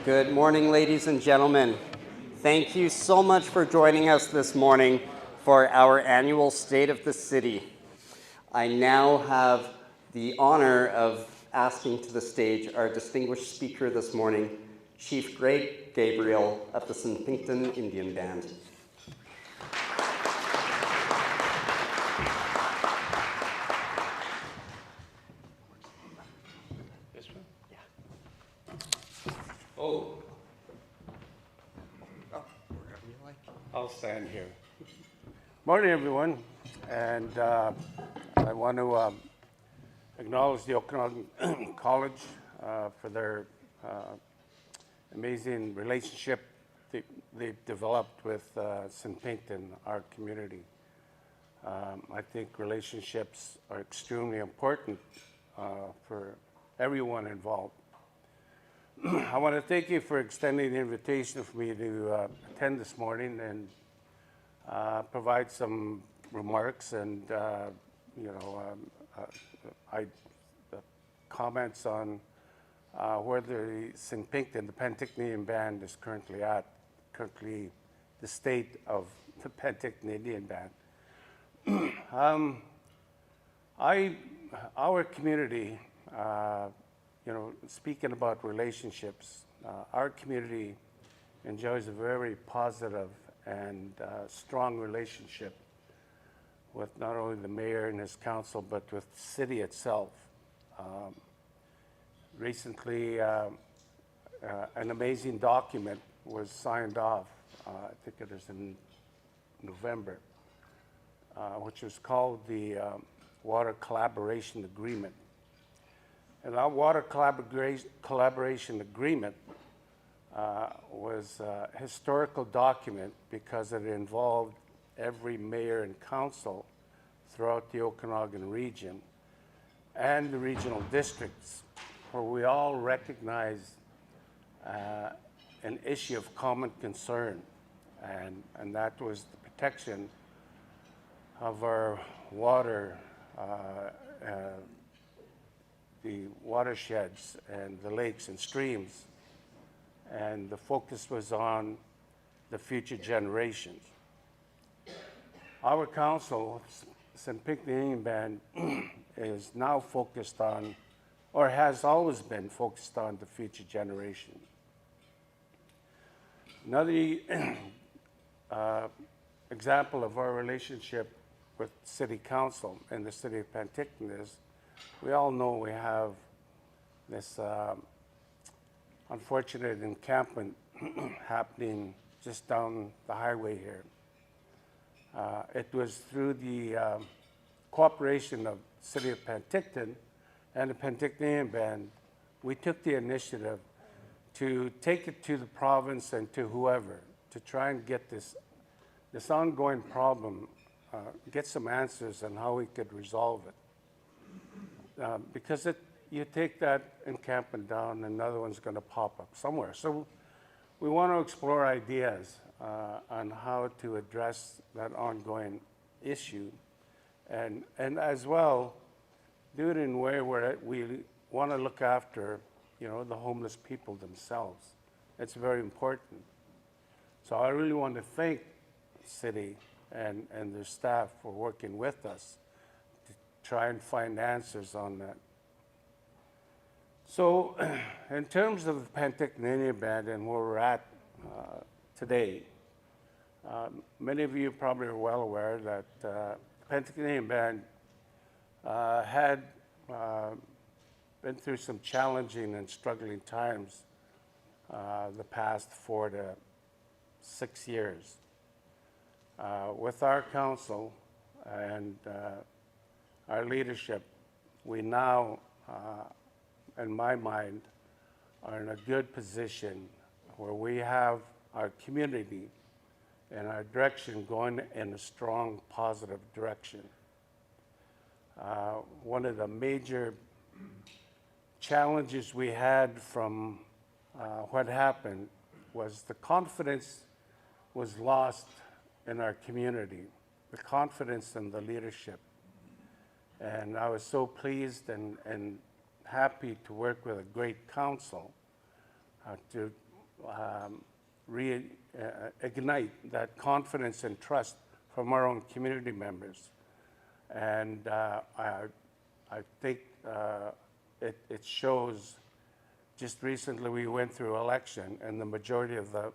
Good morning, ladies and gentlemen. Thank you so much for joining us this morning for our annual State of the City. I now have the honor of asking to the stage our distinguished speaker this morning, Chief Gabriel of the snpink'tn Indian Band. This one? Yeah. Oh. Wherever you like. I'll stand here. Morning, everyone. And I want to acknowledge the Okanagan College for their amazing relationship they've developed with snpink'tn, our community. I think relationships are extremely important for everyone involved. I want to thank you for extending the invitation for me to attend this morning and provide some remarks and comments on where the snpink'tn, the Penticton Band, is currently at, the state of the Penticton Indian Band. Our community, speaking about relationships, our community enjoys a very positive and strong relationship with not only the mayor and his council, but with the city itself. Recently, an amazing document was signed off, I think it was in November, which was called the Water Collaboration Agreement. And that Water Collaboration Agreement was a historical document because it involved every mayor and council throughout the Okanagan region and the regional districts, where we all recognize an issue of common concern, and that was the protection of our water, the watersheds and the lakes and streams, and the focus was on the future generations. Our council, snpink'tn Indian Band, is now focused on, or has always been focused on, the future generation. Another example of our relationship with City Council and the City of Penticton is, we all know we have this unfortunate encampment happening just down the highway here. It was through the cooperation of the City of Penticton and the Penticton Indian Band, we took the initiative to take it to the province and to whoever to try and get this ongoing problem, get some answers on how we could resolve it. Because you take that encampment down, another one's going to pop up somewhere. So we want to explore ideas on how to address that ongoing issue, and as well do it in a way where we want to look after, the homeless people themselves. It's very important. So I really want to thank the city and their staff for working with us to try and find answers on that. So in terms of the Penticton Indian Band and where we're at today, many of you probably are well aware that the Penticton Indian Band had been through some challenging and struggling times the past 4 to 6 years. With our council and our leadership, we now, in my mind, are in a good position where we have our community and our direction going in a strong, positive direction. One of the major challenges we had from what happened was the confidence was lost in our community, the confidence in the leadership. And I was so pleased and happy to work with a great council to reignite that confidence and trust from our own community members. And I think it shows. Just recently we went through election and the majority of the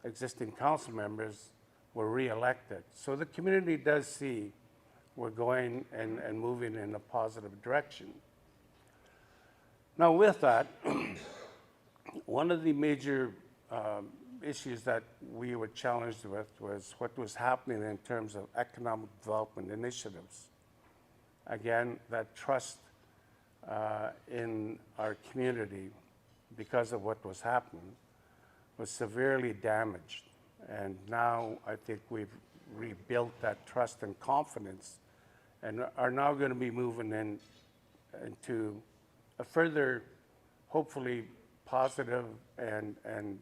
existing council members were re-elected. So the community does see we're going and moving in a positive direction. Now with that, one of the major issues that we were challenged with was what was happening in terms of economic development initiatives. Again, that trust in our community, because of what was happening, was severely damaged. And now I think we've rebuilt that trust and confidence and are now going to be moving into a further, hopefully, positive and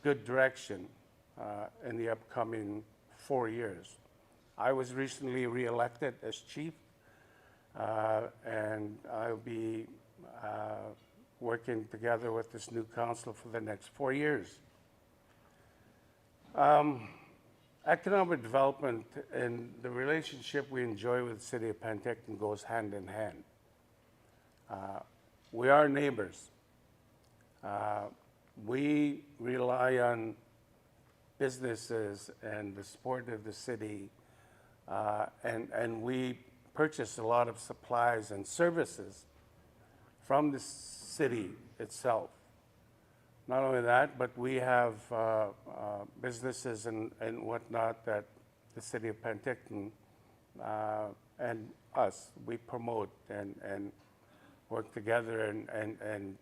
good direction in the upcoming 4 years. I was recently re-elected as chief, and I'll be working together with this new council for the next 4 years. Economic development and the relationship we enjoy with the city of Penticton goes hand in hand. We are neighbors. We rely on businesses and the support of the city, and we purchase a lot of supplies and services from the city itself. Not only that, but we have businesses and whatnot that the city of Penticton and us, we promote and work together and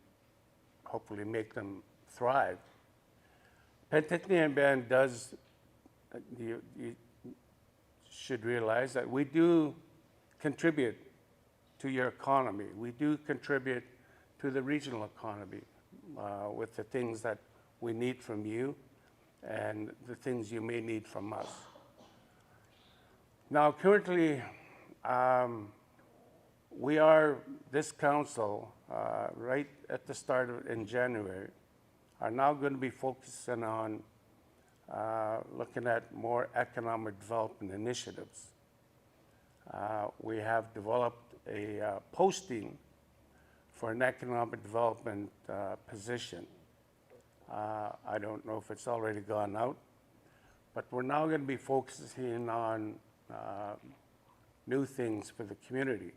hopefully make them thrive. Penticton Band does, you should realize that we do contribute to your economy. We do contribute to the regional economy with the things that we need from you and the things you may need from us. Now, currently, we are, this council, right at the start of in January, are now going to be focusing on looking at more economic development initiatives. We have developed a posting for an economic development position. I don't know if it's already gone out, but we're now going to be focusing on new things for the community.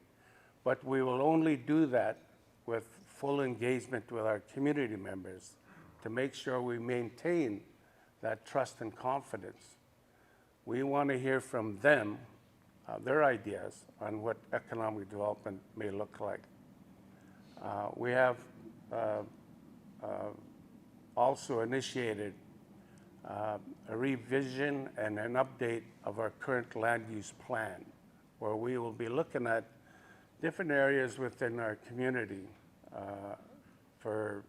But we will only do that with full engagement with our community members to make sure we maintain that trust and confidence. We want to hear from them, their ideas on what economic development may look like. We have also initiated a revision and an update of our current land use plan, where we will be looking at different areas within our community for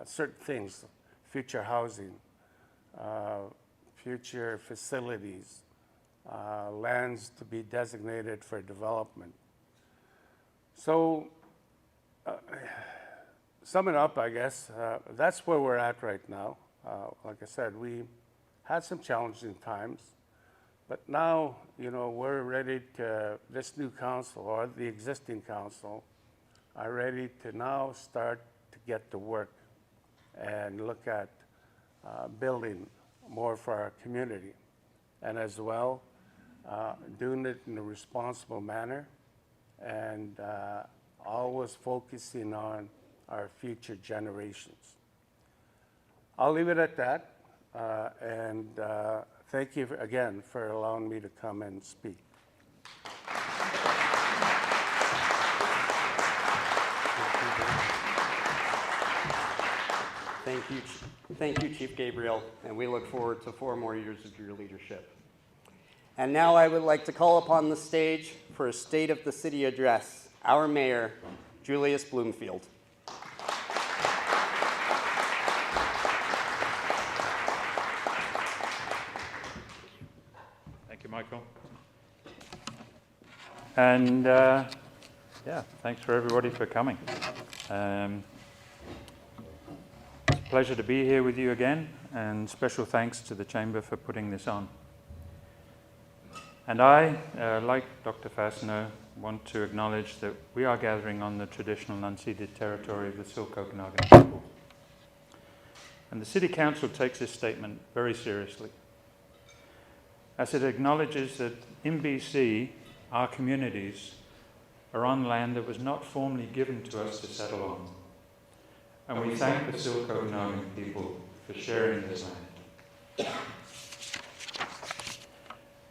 certain things, future housing, future facilities, lands to be designated for development. So, summing up, I guess, that's where we're at right now. Like I said, we had some challenging times, but now, you know, we're ready to, this new council or the existing council are ready to now start to get to work and look at building more for our community, and as well doing it in a responsible manner and always focusing on our future generations. I'll leave it at that, and thank you again for allowing me to come and speak. Thank you, Chief Gabriel, and we look forward to 4 more years of your leadership. And now I would like to call upon the stage for a State of the City address, our Mayor, Julius Bloomfield. Thank you, Michael. And yeah, thanks for everybody for coming. Pleasure to be here with you again, and special thanks to the Chamber for putting this on. And I, like Dr. Fassner, want to acknowledge that we are gathering on the traditional unceded territory of the Silk Okanagan people. And the City Council takes this statement very seriously, as it acknowledges that in BC, our communities are on land that was not formally given to us to settle on. And we thank the Silk Okanagan people for sharing this land.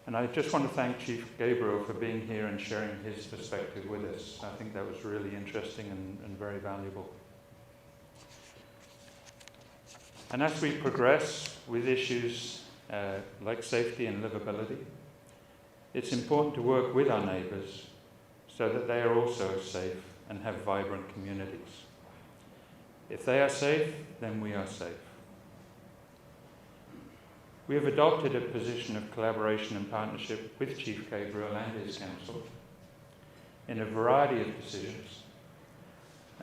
And I just want to thank Chief Gabriel for being here and sharing his perspective with us. I think that was really interesting and very valuable. And as we progress with issues like safety and livability, it's important to work with our neighbours so that they are also safe and have vibrant communities. If they are safe, then we are safe. We have adopted a position of collaboration and partnership with Chief Gabriel and his council in a variety of decisions.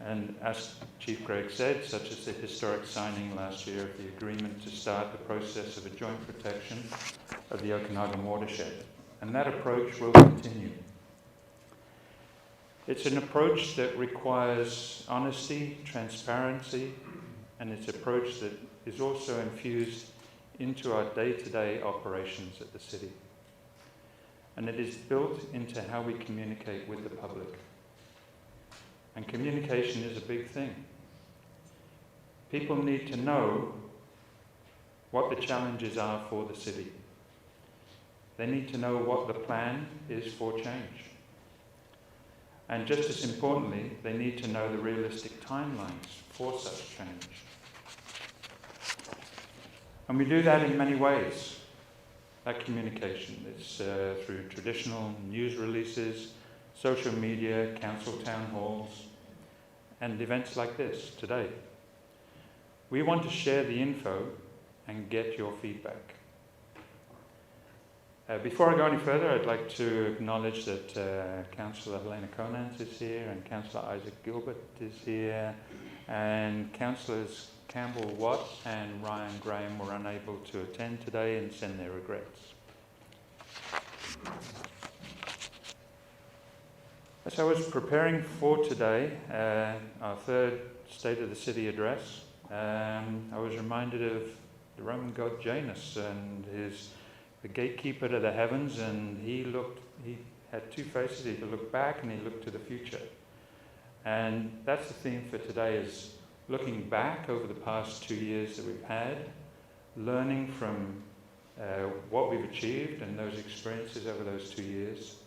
And as Chief Greg said, such as the historic signing last year of the agreement to start the process of a joint protection of the Okanagan watershed. And that approach will continue. It's an approach that requires honesty, transparency, and it's an approach that is also infused into our day-to-day operations at the city. And it is built into how we communicate with the public. And communication is a big thing. People need to know what the challenges are for the city. They need to know what the plan is for change. And just as importantly, they need to know the realistic timelines for such change. And we do that in many ways, that communication. It's through traditional news releases, social media, council town halls, and events like this today. We want to share the info and get your feedback. Before I go any further, I'd like to acknowledge that Councillor Helena Conant is here, and Councillor Isaac Gilbert is here, and Councillors Campbell Watt and Ryan Graham were unable to attend today and send their regrets. As I was preparing for today, our third State of the City address, I was reminded of the Roman god Janus and the gatekeeper to the heavens, and he had two faces. He could look back and he looked to the future. And that's the theme for today, is looking back over the past 2 years that we've had, learning from what we've achieved and those experiences over those 2 years.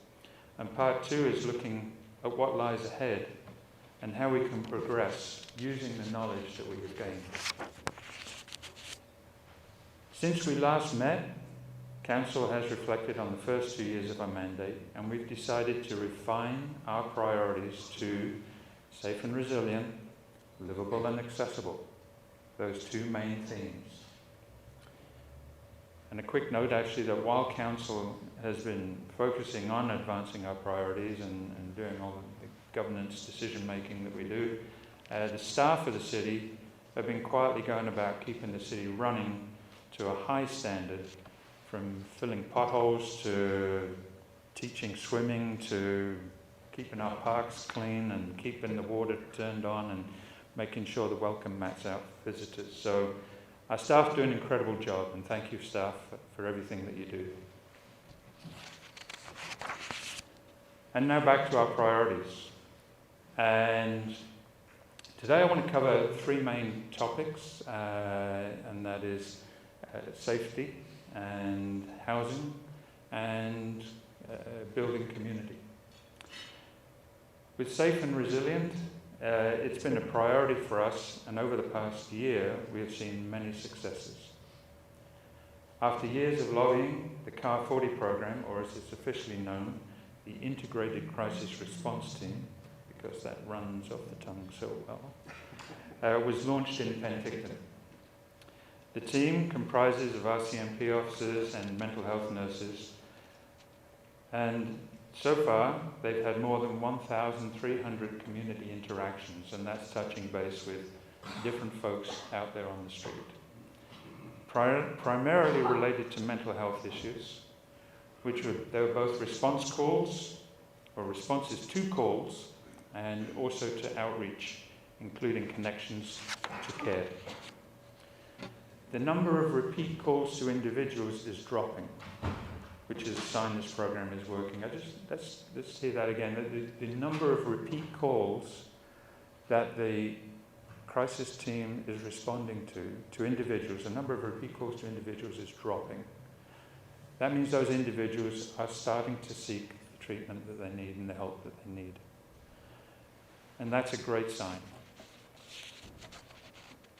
And part two is looking at what lies ahead and how we can progress using the knowledge that we've gained. Since we last met, Council has reflected on the first 2 years of our mandate, and we've decided to refine our priorities to safe and resilient, livable and accessible, those two main themes. And a quick note actually that while Council has been focusing on advancing our priorities and doing all the governance decision making that we do, the staff of the city have been quietly going about keeping the city running to a high standard, from filling potholes to teaching swimming to keeping our parks clean and keeping the water turned on and making sure the welcome mats out for visitors. So our staff do an incredible job, and thank you, staff, for everything that you do. And now back to our priorities. And today I want to cover three main topics, and that is safety and housing and building community. With safe and resilient, it's been a priority for us, and over the past year we have seen many successes. After years of lobbying, the CAR 40 program, or as it's officially known, the Integrated Crisis Response Team, because that runs off the tongue so well, was launched in Penticton. The team comprises of RCMP officers and mental health nurses, and so far they've had more than 1,300 community interactions, and that's touching base with different folks out there on the street. Primarily related to mental health issues, they were both response calls, or responses to calls, and also to outreach, including connections to care. The number of repeat calls to individuals is dropping, which is a sign this program is working. Let's hear that again. The number of repeat calls that the crisis team is responding to individuals, the number of repeat calls to individuals is dropping. That means those individuals are starting to seek the treatment that they need and the help that they need. And that's a great sign.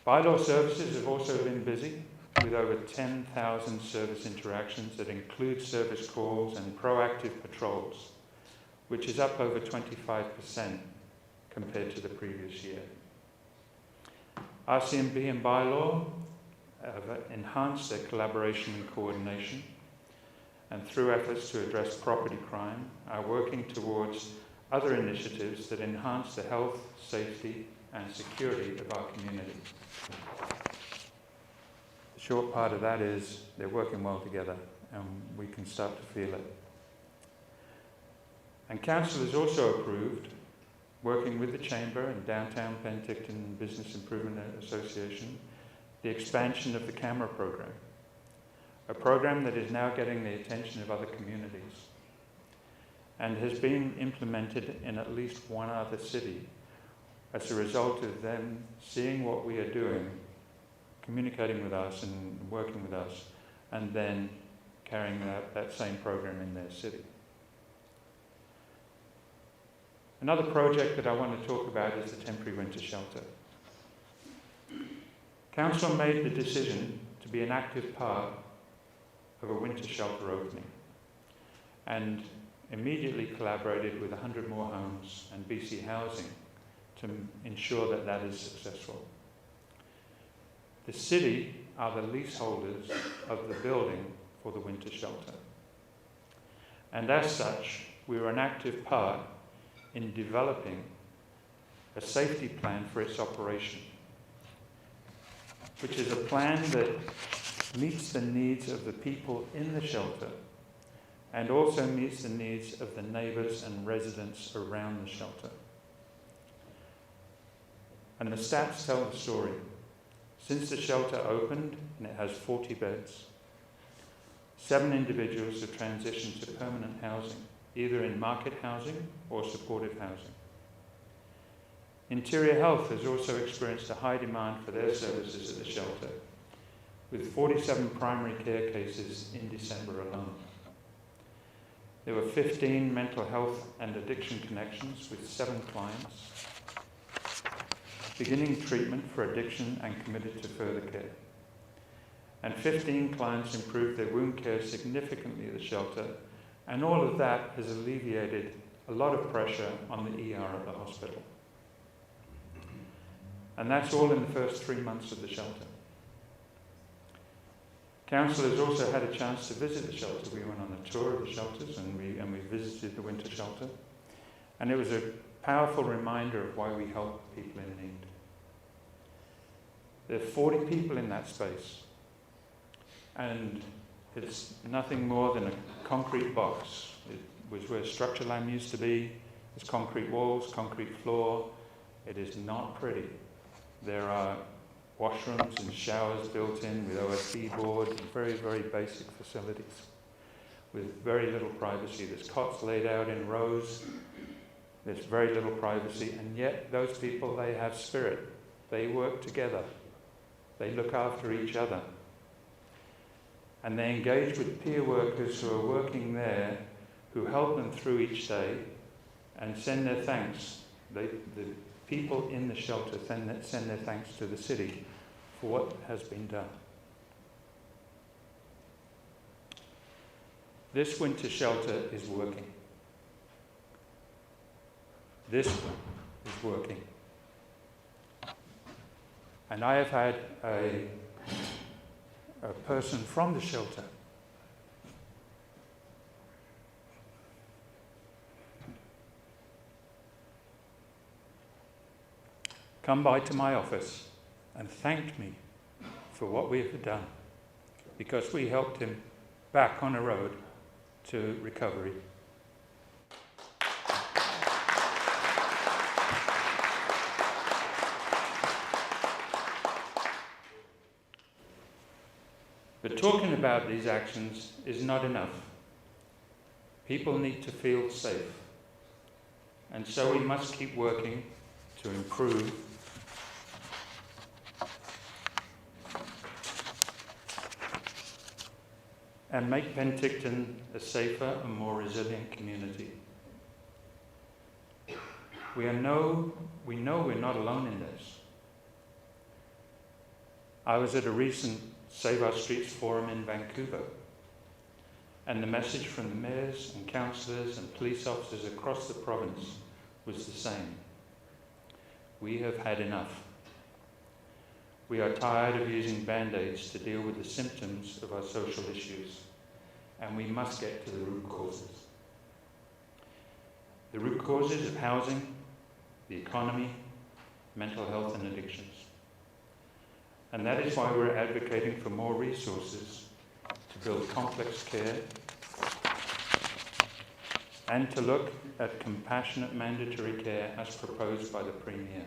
Bylaw services have also been busy with over 10,000 service interactions that include service calls and proactive patrols, which is up over 25% compared to the previous year. RCMB and Bylaw have enhanced their collaboration and coordination, and through efforts to address property crime, are working towards other initiatives that enhance the health, safety, and security of our community. The short part of that is they're working well together, and we can start to feel it. And Council has also approved, working with the Chamber and Downtown Penticton Business Improvement Association, the expansion of the camera program, a program that is now getting the attention of other communities and has been implemented in at least one other city as a result of them seeing what we are doing, communicating with us and working with us, and then carrying that same program in their city. Another project that I want to talk about is the temporary winter shelter. Council made the decision to be an active part of a winter shelter opening and immediately collaborated with 100 More Homes and BC Housing to ensure that that is successful. The city are the leaseholders of the building for the winter shelter. And as such, we were an active part in developing a safety plan for its operation, which is a plan that meets the needs of the people in the shelter and also meets the needs of the neighbours and residents around the shelter. And the stats tell the story. Since the shelter opened, and it has 40 beds, 7 individuals have transitioned to permanent housing, either in market housing or supportive housing. Interior Health has also experienced a high demand for their services at the shelter, with 47 primary care cases in December alone. There were 15 mental health and addiction connections with 7 clients, beginning treatment for addiction and committed to further care. And 15 clients improved their wound care significantly at the shelter, and all of that has alleviated a lot of pressure on the ER at the hospital. And that's all in the first 3 months of the shelter. Council has also had a chance to visit the shelter. We went on a tour of the shelters and we visited the winter shelter. And it was a powerful reminder of why we help people in need. There are 40 people in that space. And it's nothing more than a concrete box. It was where structure lamb used to be. There's concrete walls, concrete floor. It is not pretty. There are washrooms and showers built in with OSB board, very, very basic facilities with very little privacy. There's cots laid out in rows. There's very little privacy, and yet those people, they have spirit. They work together. They look after each other. And they engage with peer workers who are working there, who help them through each day and send their thanks. The people in the shelter send their thanks to the city for what has been done. This winter shelter is working. This one is working. And I have had a person from the shelter come by to my office and thanked me for what we had done, because we helped him back on a road to recovery. But talking about these actions is not enough. People need to feel safe. And so we must keep working to improve and make Penticton a safer and more resilient community. We know we're not alone in this. I was at a recent Save Our Streets forum in Vancouver, and the message from the mayors and councillors and police officers across the province was the same. We have had enough. We are tired of using band-aids to deal with the symptoms of our social issues, and we must get to the root causes. The root causes of housing, the economy, mental health and addictions. And that is why we're advocating for more resources to build complex care and to look at compassionate mandatory care as proposed by the Premier.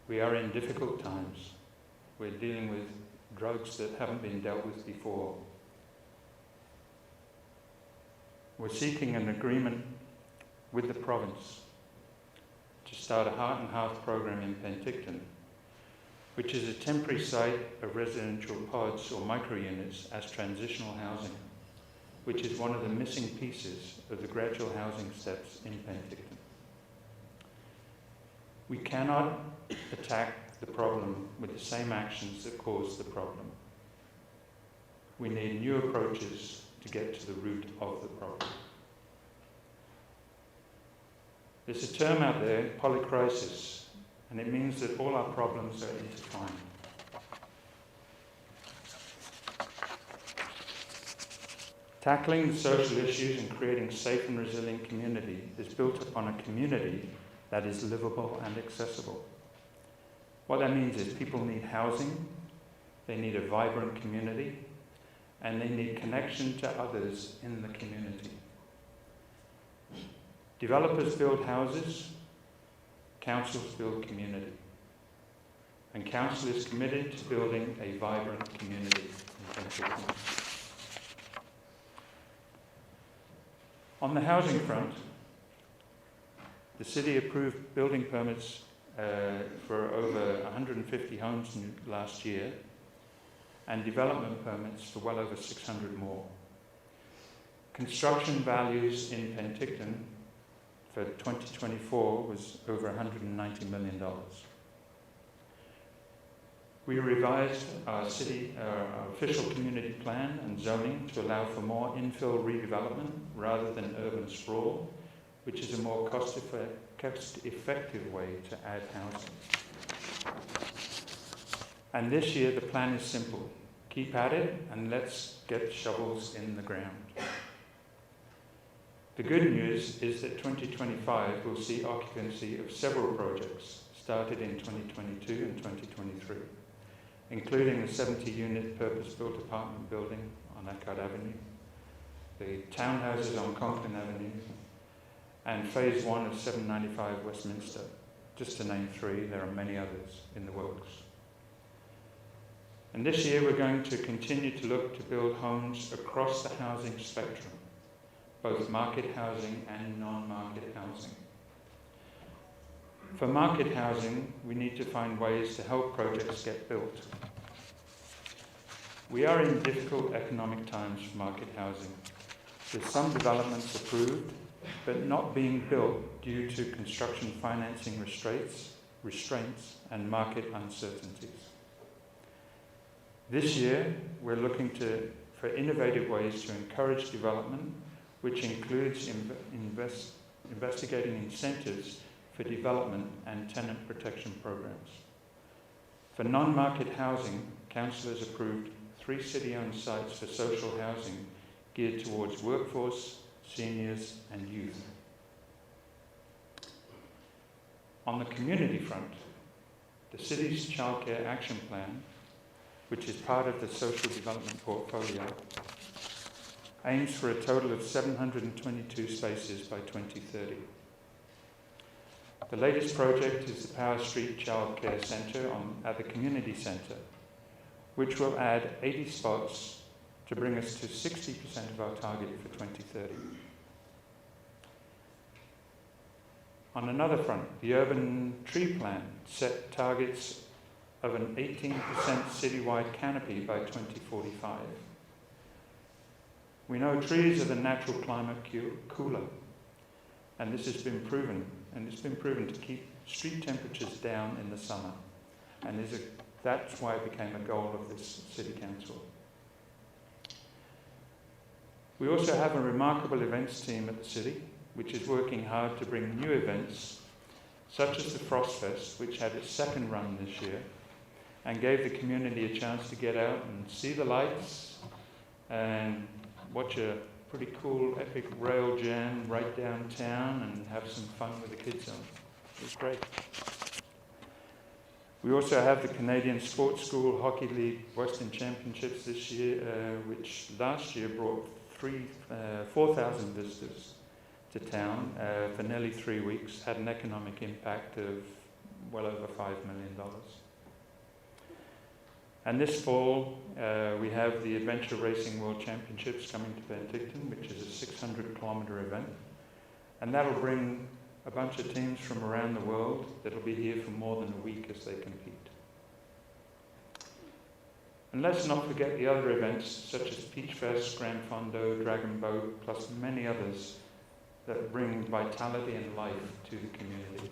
We are in difficult times. We're dealing with drugs that haven't been dealt with before. We're seeking an agreement with the province to start a Heart and Hearth program in Penticton, which is a temporary site of residential pods or micro-units as transitional housing, which is one of the missing pieces of the gradual housing steps in Penticton. We cannot attack the problem with the same actions that caused the problem. We need new approaches to get to the root of the problem. There's a term out there, polycrisis, and it means that all our problems are intertwined. Tackling the social issues and creating a safe and resilient community is built upon a community that is livable and accessible. What that means is people need housing, they need a vibrant community, and they need connection to others in the community. Developers build houses, councils build community, and council is committed to building a vibrant community in Penticton. On the housing front, the city approved building permits for over 150 homes last year, and development permits for well over 600 more. Construction values in Penticton for 2024 was over $190 million. We revised our official community plan and zoning to allow for more infill redevelopment rather than urban sprawl, which is a more cost-effective way to add housing. And this year the plan is simple. Keep at it and let's get shovels in the ground. The good news is that 2025 will see occupancy of several projects started in 2022 and 2023, including the 70-unit purpose-built apartment building on Eckhart Avenue, the townhouses on Conklin Avenue, and Phase 1 of 795 Westminster. Just to name three, there are many others in the works. And this year we're going to continue to look to build homes across the housing spectrum, both market housing and non-market housing. For market housing, we need to find ways to help projects get built. We are in difficult economic times for market housing, with some developments approved, but not being built due to construction financing restraints and market uncertainties. This year, we're looking for innovative ways to encourage development, which includes investigating incentives for development and tenant protection programs. For non-market housing, councillors approved 3 city-owned sites for social housing geared towards workforce, seniors and youth. On the community front, the city's childcare action plan, which is part of the social development portfolio, aims for a total of 722 spaces by 2030. The latest project is the Power Street Childcare Centre at the Community Centre, which will add 80 spots to bring us to 60% of our target for 2030. On another front, the urban tree plan set targets of an 18% citywide canopy by 2045. We know trees are the natural climate cooler, and this has been proven, and it's been proven to keep street temperatures down in the summer, and that's why it became a goal of this City Council. We also have a remarkable events team at the City, which is working hard to bring new events, such as the Frost Fest, which had its second run this year, and gave the community a chance to get out and see the lights and watch a pretty cool, epic rail jam right downtown and have some fun with the kids on. It was great. We also have the Canadian Sports School Hockey League Western Championships this year, which last year brought 4,000 visitors to town for nearly 3 weeks, had an economic impact of well over $5 million. And this fall, we have the Adventure Racing World Championships coming to Penticton, which is a 600-kilometre event. And that'll bring a bunch of teams from around the world that'll be here for more than a week as they compete. And let's not forget the other events, such as Peach Fest, Grand Fondo, Dragon Boat, plus many others that bring vitality and life to the community.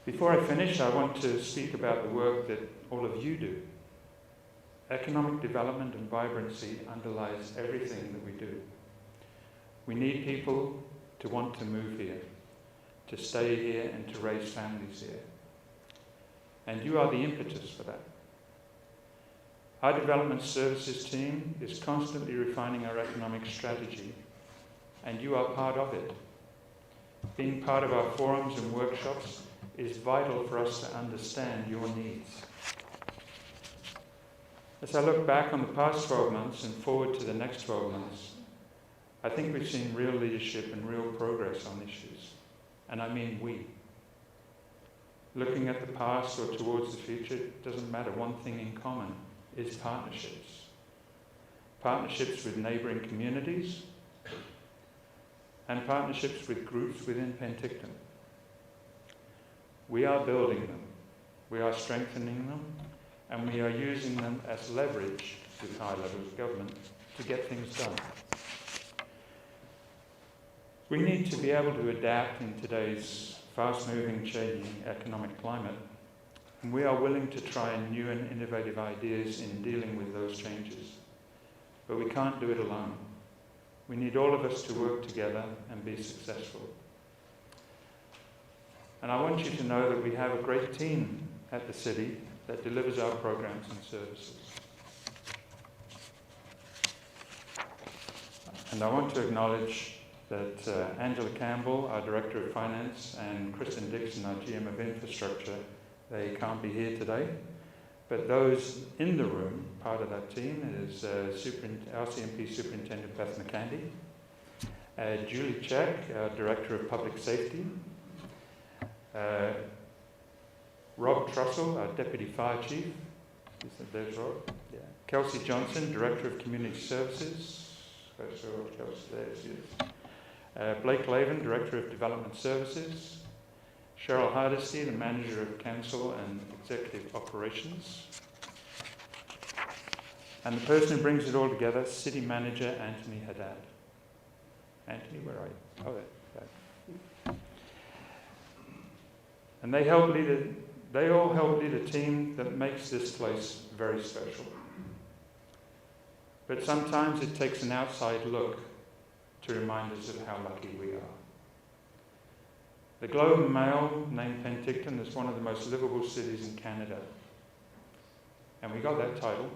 Before I finish, I want to speak about the work that all of you do. Economic development and vibrancy underlies everything that we do. We need people to want to move here, to stay here and to raise families here. And you are the impetus for that. Our development services team is constantly refining our economic strategy, and you are part of it. Being part of our forums and workshops is vital for us to understand your needs. As I look back on the past 12 months and forward to the next 12 months, I think we've seen real leadership and real progress on issues. And I mean we. Looking at the past or towards the future, it doesn't matter. One thing in common is partnerships. Partnerships with neighbouring communities and partnerships with groups within Penticton. We are building them, we are strengthening them, and we are using them as leverage with high levels of government to get things done. We need to be able to adapt in today's fast-moving, changing economic climate, and we are willing to try new and innovative ideas in dealing with those changes. But we can't do it alone. We need all of us to work together and be successful. And I want you to know that we have a great team at the City that delivers our programs and services. And I want to acknowledge that Angela Campbell, our Director of Finance, and Kristen Dixon, our GM of Infrastructure, they can't be here today. But those in the room, part of that team, is RCMP Superintendent Beth McCandy, Julie Check, our Director of Public Safety, Rob Trussell, our Deputy Fire Chief. There's Rob. Yeah. Kelsey Johnson, Director of Community Services. There she is. Blake Laven, Director of Development Services. Cheryl Hardesty, the Manager of Council and Executive Operations. And the person who brings it all together, City Manager Anthony Haddad. Anthony, where are you? Oh, there. And they all help lead a team that makes this place very special. But sometimes it takes an outside look to remind us of how lucky we are. The Globe and Mail named Penticton as one of the most livable cities in Canada. And we got that title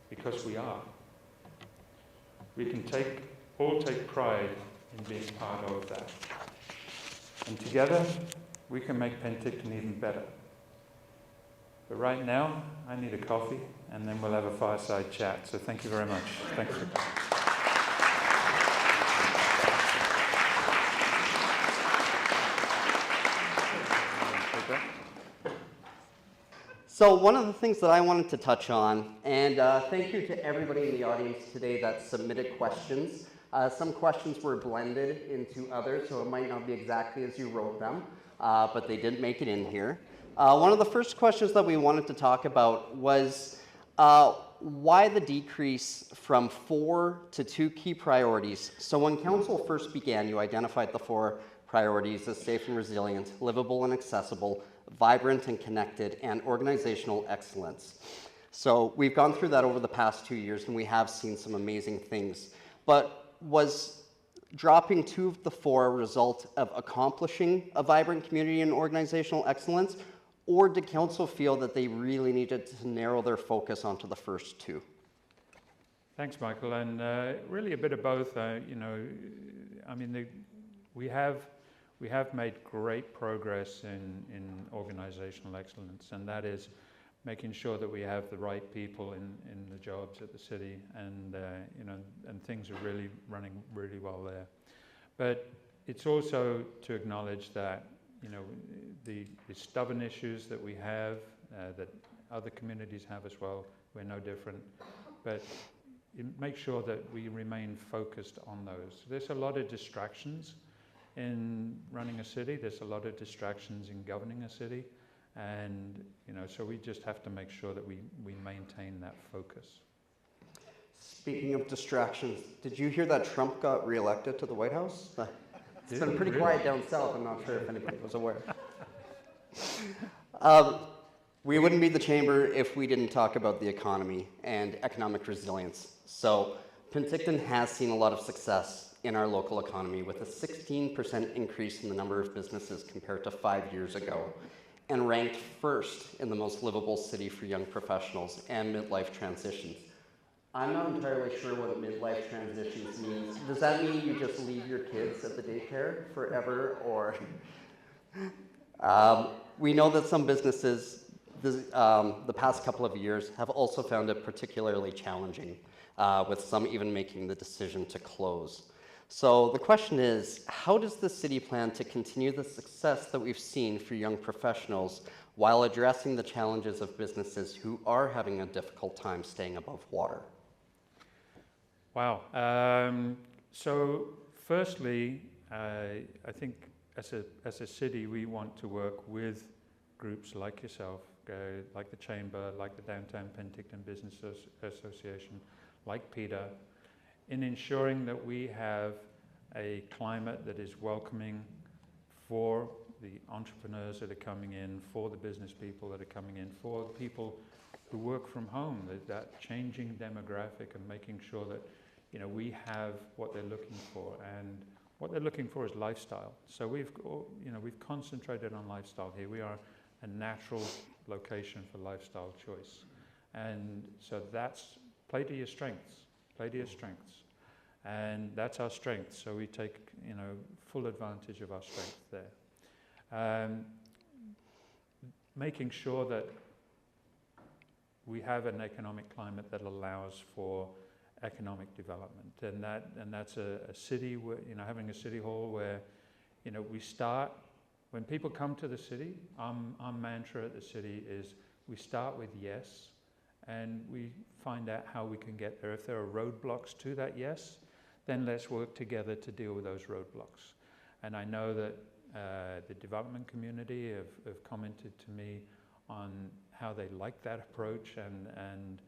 because we are. We can all take pride in being part of that. And together, we can make Penticton even better. But right now, I need a coffee, and then we'll have a fireside chat. So thank you very much. Thanks for coming. So one of the things that I wanted to touch on, and thank you to everybody in the audience today that submitted questions. Some questions were blended into others, so it might not be exactly as you wrote them, but they did make it in here. One of the first questions that we wanted to talk about was why the decrease from 4 to 2 key priorities. So when council first began, you identified the 4 priorities as safe and resilient, livable and accessible, vibrant and connected, and organizational excellence. So we've gone through that over the past 2 years, and we have seen some amazing things. But was dropping 2 of the 4 a result of accomplishing a vibrant community and organizational excellence, or did council feel that they really needed to narrow their focus onto the first 2? Thanks, Michael, and really a bit of both. We have made great progress in organizational excellence, and that is making sure that we have the right people in the jobs at the city, and and things are really running really well there. But it's also to acknowledge that the stubborn issues that we have, that other communities have as well, we're no different. But make sure that we remain focused on those. There's a lot of distractions in running a city. There's a lot of distractions in governing a city, and so we just have to make sure that we maintain that focus. Speaking of distractions, did you hear that Trump got reelected to the White House? It's been pretty quiet down south. I'm not sure if anybody was aware. We wouldn't be the chamber if we didn't talk about the economy and economic resilience. So Penticton has seen a lot of success in our local economy, with a 16% increase in the number of businesses compared to 5 years ago, and ranked first in the most livable city for young professionals and midlife transitions. I'm not entirely sure what midlife transitions means. Does that mean you just leave your kids at the daycare forever, or? We know that some businesses the past couple of years have also found it particularly challenging, with some even making the decision to close. So the question is, how does the city plan to continue the success that we've seen for young professionals while addressing the challenges of businesses who are having a difficult time staying above water? Wow. So firstly, I think as a city, we want to work with groups like yourself, like the Chamber, like the Downtown Penticton Business Association, like Peter, in ensuring that we have a climate that is welcoming for the entrepreneurs that are coming in, for the business people that are coming in, for people who work from home, that changing demographic, and making sure that we have what they're looking for. And what they're looking for is lifestyle. So we've concentrated on lifestyle here. We are a natural location for lifestyle choice. And so that's play to your strengths. Play to your strengths. And that's our strength. So we take full advantage of our strength there. Making sure that we have an economic climate that allows for economic development, and that's a city where having a city hall where we start when people come to the city. Our mantra at the city is we start with yes, and we find out how we can get there. If there are roadblocks to that yes, then let's work together to deal with those roadblocks. And I know that the development community have commented to me on how they like that approach, and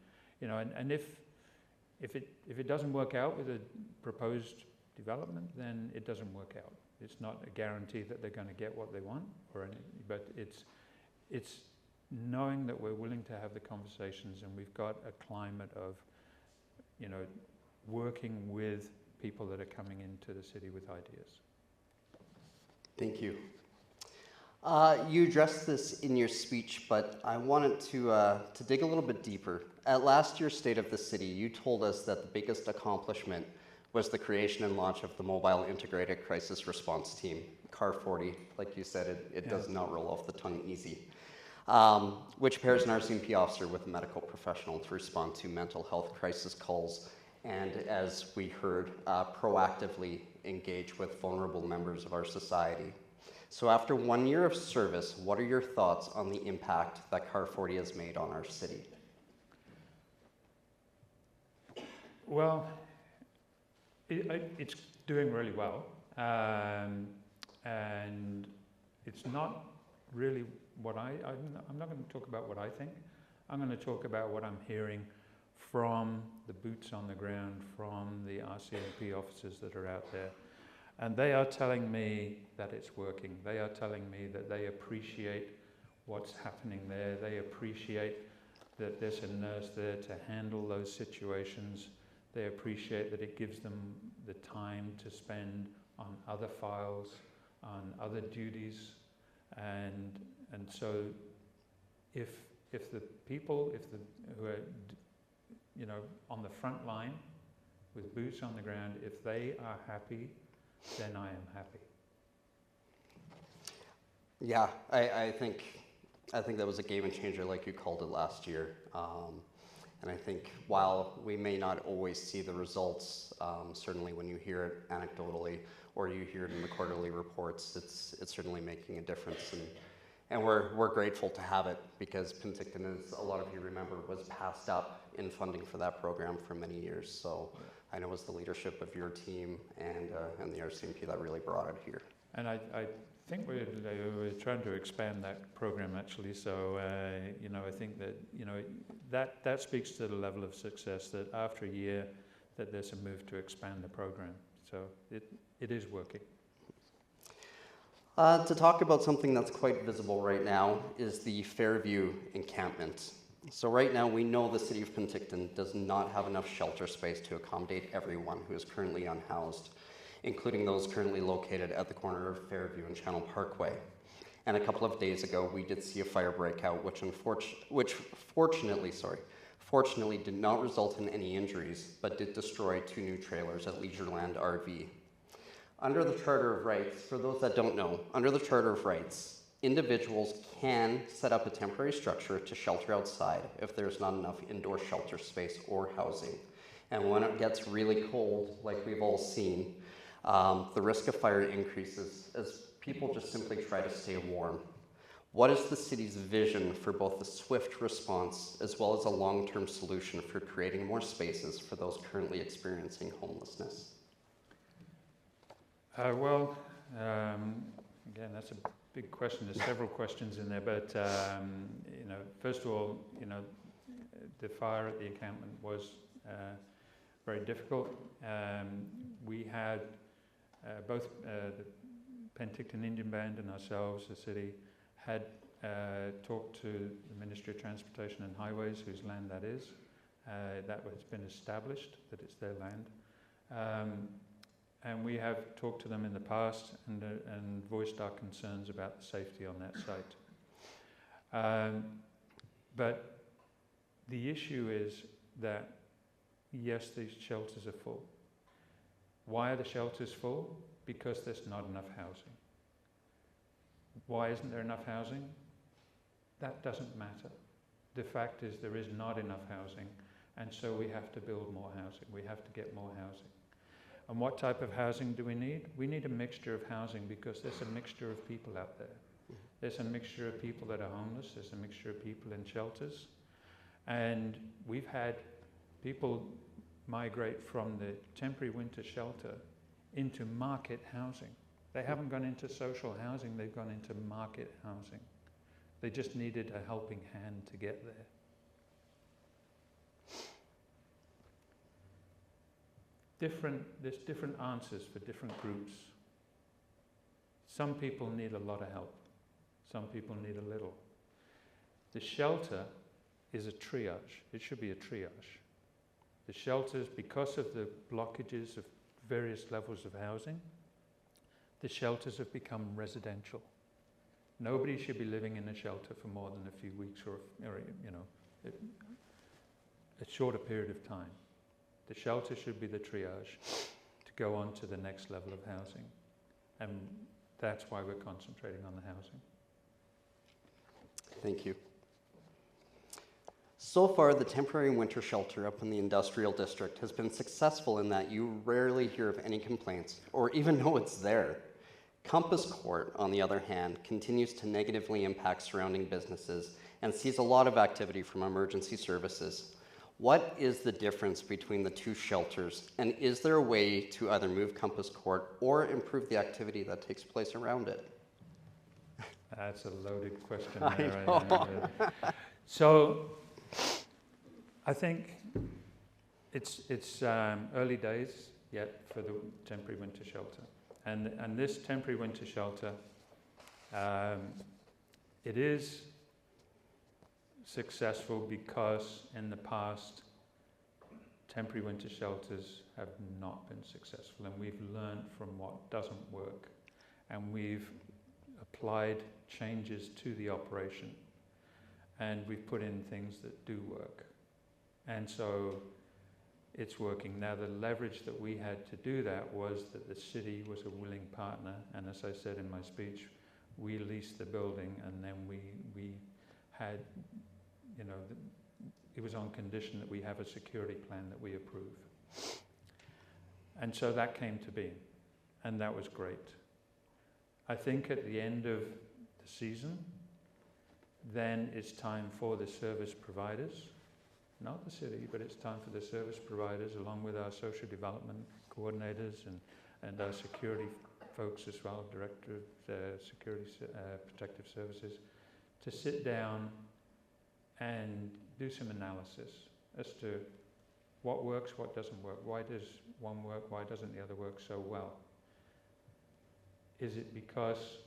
if it doesn't work out with a proposed development, then it doesn't work out. It's not a guarantee that they're going to get what they want, but it's knowing that we're willing to have the conversations, and we've got a climate of working with people that are coming into the city with ideas. Thank you. You addressed this in your speech, but I wanted to dig a little bit deeper. At last year's State of the City, you told us that the biggest accomplishment was the creation and launch of the Mobile Integrated Crisis Response Team, CAR 40. Like you said, it does not roll off the tongue easy, which pairs an RCMP officer with a medical professional to respond to mental health crisis calls and, as we heard, proactively engage with vulnerable members of our society. So after 1 year of service, what are your thoughts on the impact that CAR 40 has made on our city? Well, it's doing really well, and it's not really what I'm not going to talk about what I think. I'm going to talk about what I'm hearing from the boots on the ground, from the RCMP officers that are out there. And they are telling me that it's working. They are telling me that they appreciate what's happening there. They appreciate that there's a nurse there to handle those situations. They appreciate that it gives them the time to spend on other files, on other duties. And so if the people, who are, on the front line with boots on the ground, if they are happy, then I am happy. Yeah, I think that was a game changer, like you called it last year. And I think while we may not always see the results, certainly when you hear it anecdotally or you hear it in the quarterly reports, it's certainly making a difference. And we're grateful to have it, because Penticton, as a lot of you remember, was passed up in funding for that program for many years. So I know it was the leadership of your team and the RCMP that really brought it here. And I think we're trying to expand that program, actually. So I think that that speaks to the level of success, that after a year that there's a move to expand the program. So it is working. To talk about something that's quite visible right now is the Fairview encampment. So right now we know the city of Penticton does not have enough shelter space to accommodate everyone who is currently unhoused, including those currently located at the corner of Fairview and Channel Parkway. And a couple of days ago, we did see a fire breakout, which fortunately did not result in any injuries, but did destroy 2 new trailers at Leisureland RV. Under the Charter of Rights, for those that don't know, under the Charter of Rights, individuals can set up a temporary structure to shelter outside if there's not enough indoor shelter space or housing. And when it gets really cold, like we've all seen, the risk of fire increases as people just simply try to stay warm. What is the city's vision for both a swift response as well as a long-term solution for creating more spaces for those currently experiencing homelessness? Again, that's a big question. There's several questions in there, but first of all, the fire at the encampment was very difficult. We had both the Penticton Indian Band and ourselves, the city, had talked to the Ministry of Transportation and Highways, whose land that is. That has been established, that it's their land. And we have talked to them in the past and voiced our concerns about the safety on that site. But the issue is that, yes, these shelters are full. Why are the shelters full? Because there's not enough housing. Why isn't there enough housing? That doesn't matter. The fact is there is not enough housing, and so we have to build more housing. We have to get more housing. And what type of housing do we need? We need a mixture of housing, because there's a mixture of people out there. There's a mixture of people that are homeless. There's a mixture of people in shelters. And we've had people migrate from the temporary winter shelter into market housing. They haven't gone into social housing, they've gone into market housing. They just needed a helping hand to get there. There's different answers for different groups. Some people need a lot of help. Some people need a little. The shelter is a triage. It should be a triage. The shelters, because of the blockages of various levels of housing, the shelters have become residential. Nobody should be living in a shelter for more than a few weeks or a shorter period of time. The shelter should be the triage. to go on to the next level of housing. And that's why we're concentrating on the housing. Thank you. So far, the temporary winter shelter up in the industrial district has been successful in that you rarely hear of any complaints or even know it's there. Compass Court, on the other hand, continues to negatively impact surrounding businesses and sees a lot of activity from emergency services. What is the difference between the two shelters, and is there a way to either move Compass Court or improve the activity that takes place around it? That's a loaded question I there. know. So, I think it's early days yet for the temporary winter shelter. And this temporary winter shelter, it is successful because in the past, temporary winter shelters have not been successful, and we've learned from what doesn't work, and we've applied changes to the operation, and we've put in things that do work. And so it's working. Now, the leverage that we had to do that was that the city was a willing partner, and as I said in my speech, we leased the building, and then we had, you know, it was on condition that we have a security plan that we approve. And so that came to be, and that was great. I think at the end of the season, then it's time for the service providers, not the city, but it's time for the service providers, along with our social development coordinators and our security folks as well, Director of Security Protective Services, to sit down and do some analysis as to what works, what doesn't work, why does one work, why doesn't the other work so well. Is it because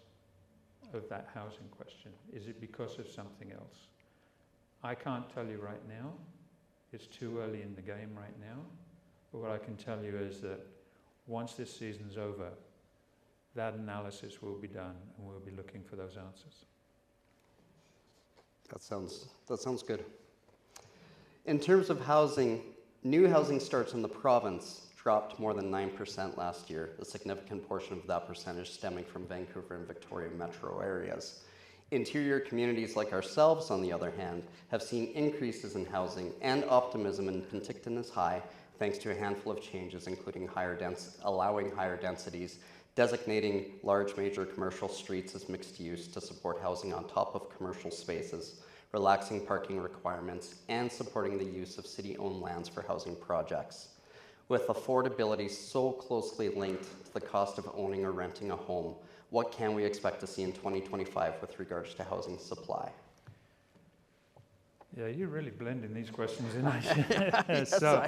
of that housing question? Is it because of something else? I can't tell you right now. It's too early in the game right now. But what I can tell you is that once this season's over, that analysis will be done, and we'll be looking for those answers. That sounds good. In terms of housing, new housing starts in the province dropped more than 9% last year, a significant portion of that percentage stemming from Vancouver and Victoria metro areas. Interior communities like ourselves, on the other hand, have seen increases in housing, and optimism in Penticton is high, thanks to a handful of changes, including allowing higher densities, designating large major commercial streets as mixed use to support housing on top of commercial spaces, relaxing parking requirements, and supporting the use of city-owned lands for housing projects. With affordability so closely linked to the cost of owning or renting a home, what can we expect to see in 2025 with regards to housing supply? Yeah, you're really blending these questions in, aren't you? Yes, So,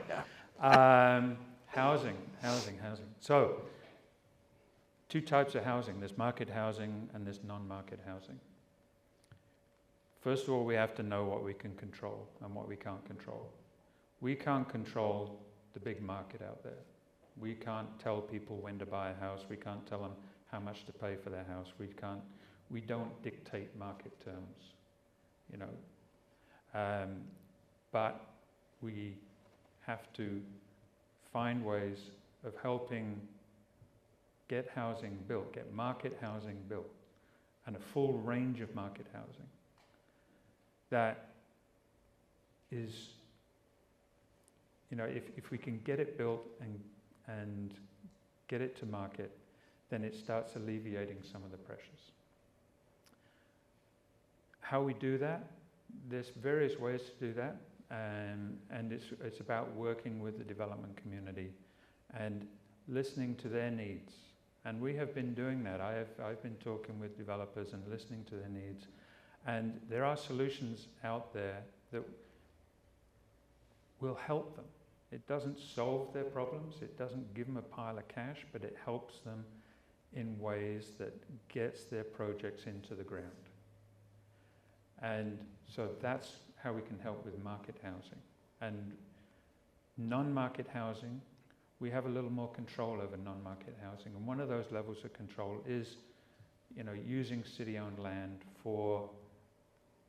I am. housing. So, two types of housing. There's market housing and there's non-market housing. First of all, we have to know what we can control and what we can't control. We can't control the big market out there. We can't tell people when to buy a house. We can't tell them how much to pay for their house. We don't dictate market terms, you know. But we have to find ways of helping get housing built, get market housing built, and a full range of market housing that is, you know, if we can get it built and get it to market, then it starts alleviating some of the pressures. How we do that, there's various ways to do that, and it's about working with the development community and listening to their needs. And we have been doing that. I've been talking with developers and listening to their needs. And there are solutions out there that will help them. It doesn't solve their problems. It doesn't give them a pile of cash, but it helps them in ways that gets their projects into the ground. And so that's how we can help with market housing. And non-market housing, we have a little more control over non-market housing. And one of those levels of control is, you know, using city-owned land for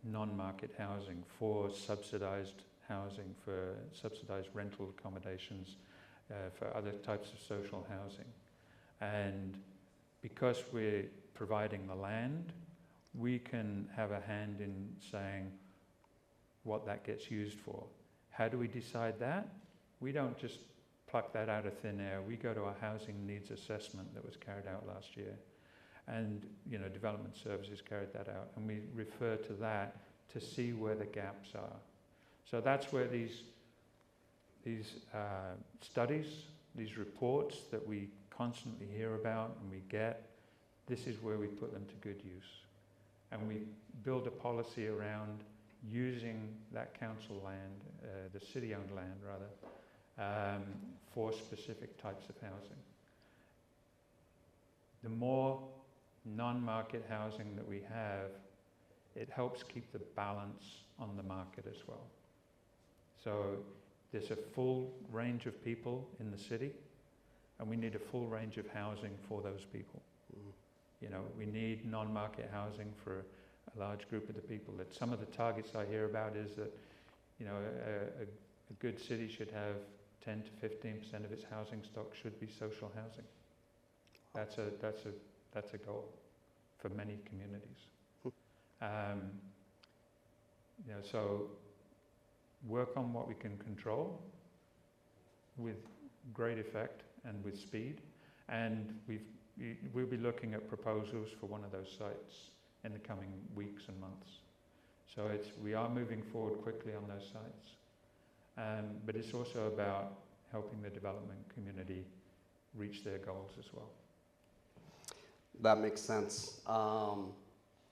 non-market housing, for subsidized housing, for subsidized rental accommodations, for other types of social housing. And because we're providing the land, we can have a hand in saying what that gets used for. How do we decide that? We don't just pluck that out of thin air. We go to a housing needs assessment that was carried out last year. And Development Services carried that out. And we refer to that to see where the gaps are. So that's where these studies, these reports that we constantly hear about and we get, this is where we put them to good use. And we build a policy around using that council land, the city-owned land rather, for specific types of housing. The more non-market housing that we have, it helps keep the balance on the market as well. So there's a full range of people in the city, and we need a full range of housing for those people. We need non-market housing for a large group of the people. That some of the targets I hear about is that, a good city should have 10 to 15% of its housing stock should be social housing. That's a goal for many communities. So work on what we can control with great effect and with speed, and we'll be looking at proposals for one of those sites in the coming weeks and months. So we are moving forward quickly on those sites, but it's also about helping the development community reach their goals as well. That makes sense.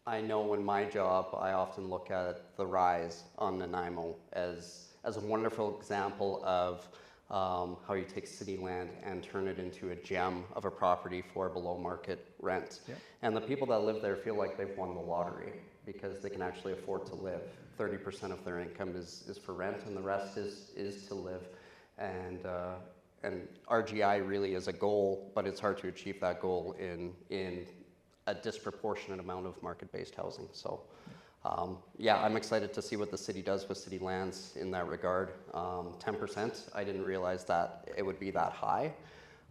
I know in my job, I often look at the rise on Nanaimo as a wonderful example of how you take city land and turn it into a gem of a property for below market rent. Yeah. And the people that live there feel like they've won the lottery because they can actually afford to live. 30% of their income is for rent, and the rest is to live. And RGI really is a goal, but it's hard to achieve that goal in a disproportionate amount of market-based housing. So I'm excited to see what the city does with city lands in that regard. 10%, I didn't realize that it would be that high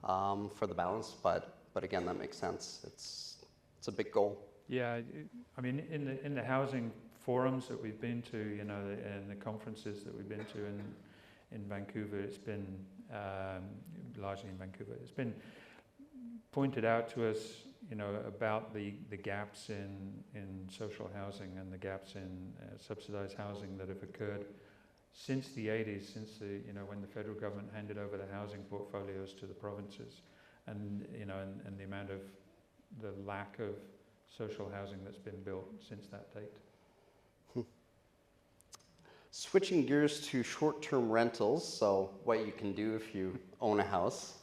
for the balance, but again, that makes sense. It's a big goal. Yeah, in the housing forums that we've been to, and the conferences that we've been to in Vancouver, it's been largely in Vancouver. It's been pointed out to us, about the gaps in social housing and the gaps in subsidized housing that have occurred since the 80s, since when the federal government handed over the housing portfolios to the provinces, and the amount of the lack of social housing that's been built since that date. Switching gears to short-term rentals, so what you can do if you own a house.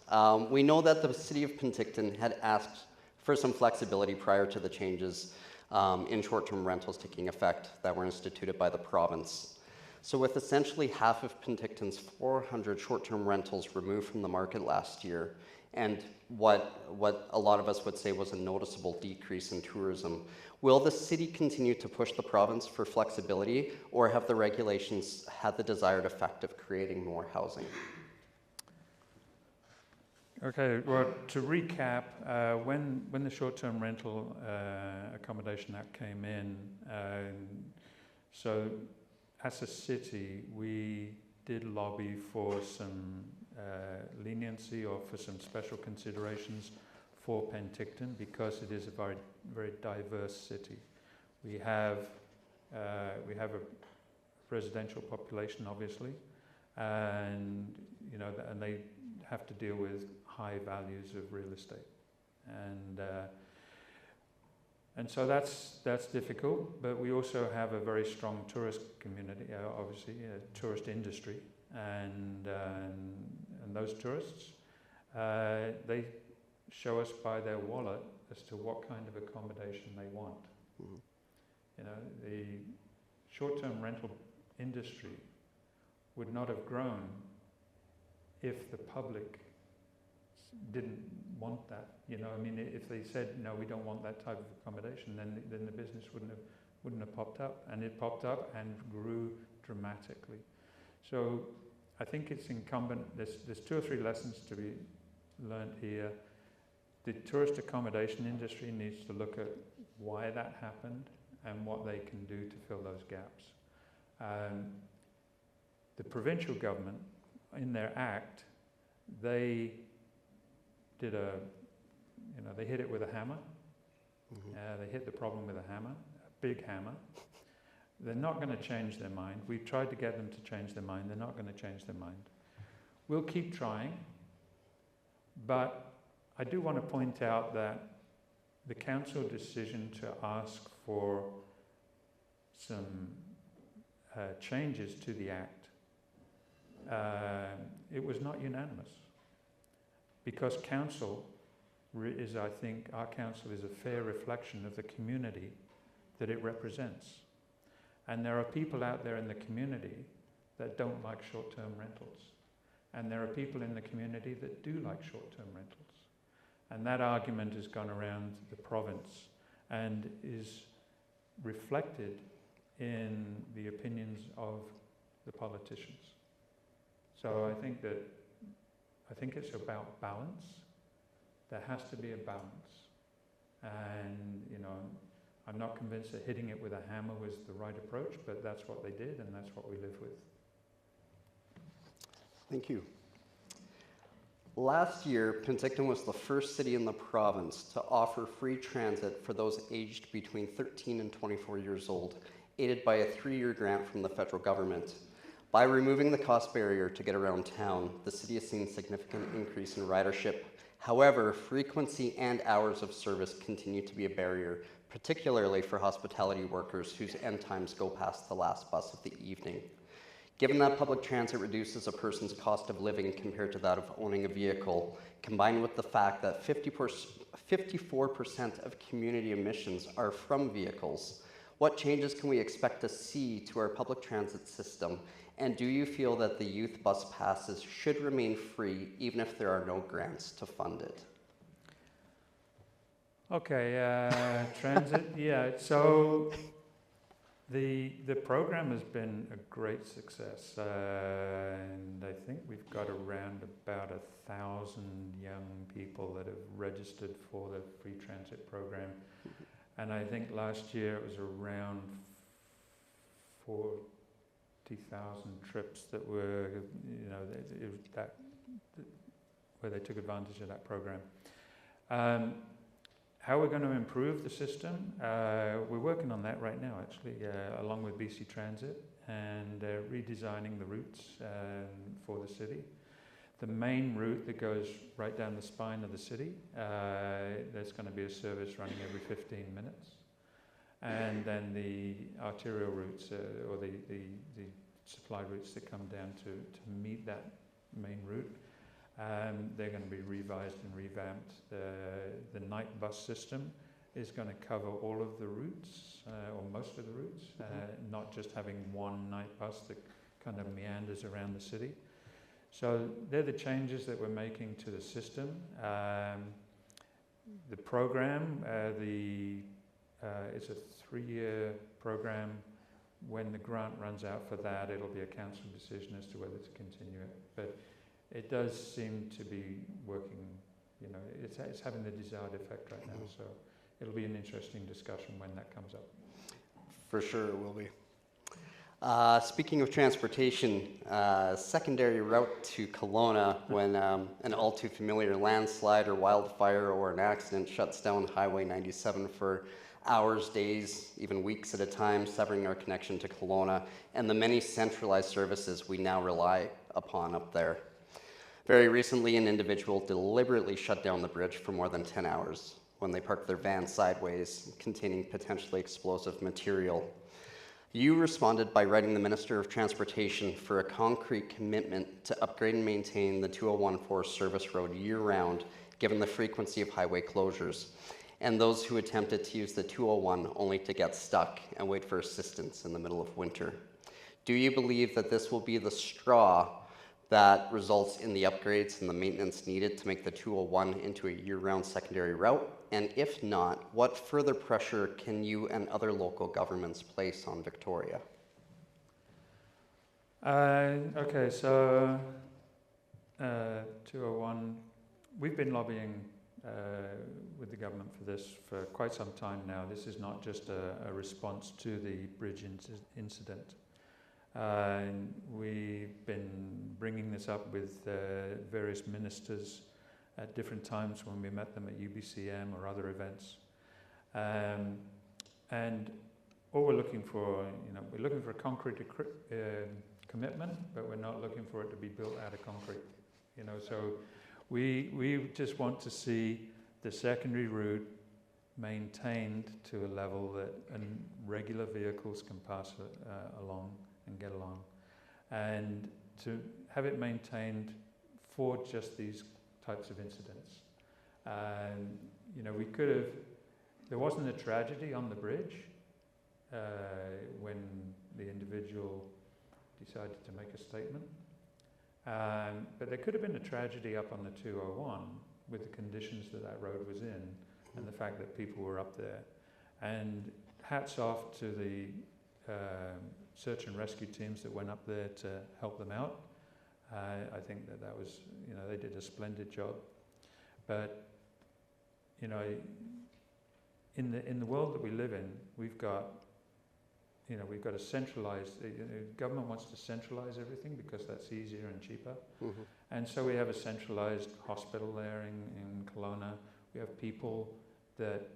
We know that the city of Penticton had asked for some flexibility prior to the changes in short-term rentals taking effect that were instituted by the province. So with essentially half of Penticton's 400 short-term rentals removed from the market last year, and what a lot of us would say was a noticeable decrease in tourism, will the city continue to push the province for flexibility, or have the regulations had the desired effect of creating more housing? Okay, well, to recap, when the short-term rental accommodation act came in, so as a city, we did lobby for some leniency or for some special considerations for Penticton because it is a very, very diverse city. We have a residential population, obviously, and and they have to deal with high values of real estate, and so that's difficult. But we also have a very strong tourist community, obviously, tourist industry, and those tourists, they show us by their wallet as to what kind of accommodation they want. Mm-hmm. The short-term rental industry would not have grown if the public didn't want that. If they said no, we don't want that type of accommodation, then the business wouldn't have popped up, and it popped up and grew dramatically. So I think it's incumbent, there's 2 or 3 lessons to be learned here. The tourist accommodation industry needs to look at why that happened and what they can do to fill those gaps. The provincial government, in their act, they did they hit it with a hammer. They hit the problem with a hammer, a big hammer. They're not going to change their mind. We've tried to get them to change their mind. They're not going to change their mind. We'll keep trying, but I do want to point out that the council decision to ask for some changes to the act, it was not unanimous, because council is, I think, our council is a fair reflection of the community that it represents. And there are people out there in the community that don't like short-term rentals. And there are people in the community that do like short-term rentals. And that argument has gone around the province and is reflected in the opinions of the politicians. So I think it's about balance. There has to be a balance. And, I'm not convinced that hitting it with a hammer was the right approach, but that's what they did, and that's what we live with. Thank you. Last year, Penticton was the first city in the province to offer free transit for those aged between 13 and 24 years old, aided by a 3-year grant from the federal government. By removing the cost barrier to get around town, the city has seen a significant increase in ridership. However, frequency and hours of service continue to be a barrier, particularly for hospitality workers whose end times go past the last bus of the evening. Given that public transit reduces a person's cost of living compared to that of owning a vehicle, combined with the fact that 54% of community emissions are from vehicles, what changes can we expect to see to our public transit system? And do you feel that the youth bus passes should remain free even if there are no grants to fund it? Okay, transit, yeah. So the program has been a great success, and I think we've got around about 1,000 young people that have registered for the free transit program. And I think last year it was around 40,000 trips that were, where they took advantage of that program. How we're going to improve the system, we're working on that right now, actually, along with BC Transit, and redesigning the routes for the city. The main route that goes right down the spine of the city, there's going to be a service running every 15 minutes. And then the arterial routes, or the supply routes that come down to meet that main route, they're going to be revised and revamped. The night bus system is going to cover all of the routes, or most of the routes, not just having one night bus that kind of meanders around the city. So they're the changes that we're making to the system. The program, it's a 3-year program. When the grant runs out for that, it'll be a council decision as to whether to continue it. But it does seem to be working, it's having the desired effect right now. So it'll be an interesting discussion when that comes up. For sure it will be. Speaking of transportation, secondary route to Kelowna when an all too familiar landslide or wildfire or an accident shuts down Highway 97 for hours, days, even weeks at a time, severing our connection to Kelowna and the many centralized services we now rely upon up there. Very recently, an individual deliberately shut down the bridge for more than 10 hours when they parked their van sideways, containing potentially explosive material. You responded by writing the Minister of Transportation for a concrete commitment to upgrade and maintain the 2014 service road year-round, given the frequency of highway closures, and those who attempted to use the 201 only to get stuck and wait for assistance in the middle of winter. Do you believe that this will be the straw that results in the upgrades and the maintenance needed to make the 201 into a year-round secondary route? And if not, what further pressure can you and other local governments place on Victoria? Okay, so 201, we've been lobbying with the government for this for quite some time now. This is not just a response to the bridge incident. We've been bringing this up with various ministers at different times when we met them at UBCM or other events. And all we're looking for, we're looking for a concrete commitment, but we're not looking for it to be built out of concrete. So we just want to see the secondary route maintained to a level that regular vehicles can pass along and get along, and to have it maintained for just these types of incidents. We could have, there wasn't a tragedy on the bridge when the individual decided to make a statement, but there could have been a tragedy up on the 201 with the conditions that road was in and the fact that people were up there. And hats off to the search and rescue teams that went up there to help them out. I think that was, they did a splendid job. But, in the world that we live in, we've got a centralized, government wants to centralize everything because that's easier and cheaper. Mm-hmm. And so we have a centralized hospital there in Kelowna. We have people that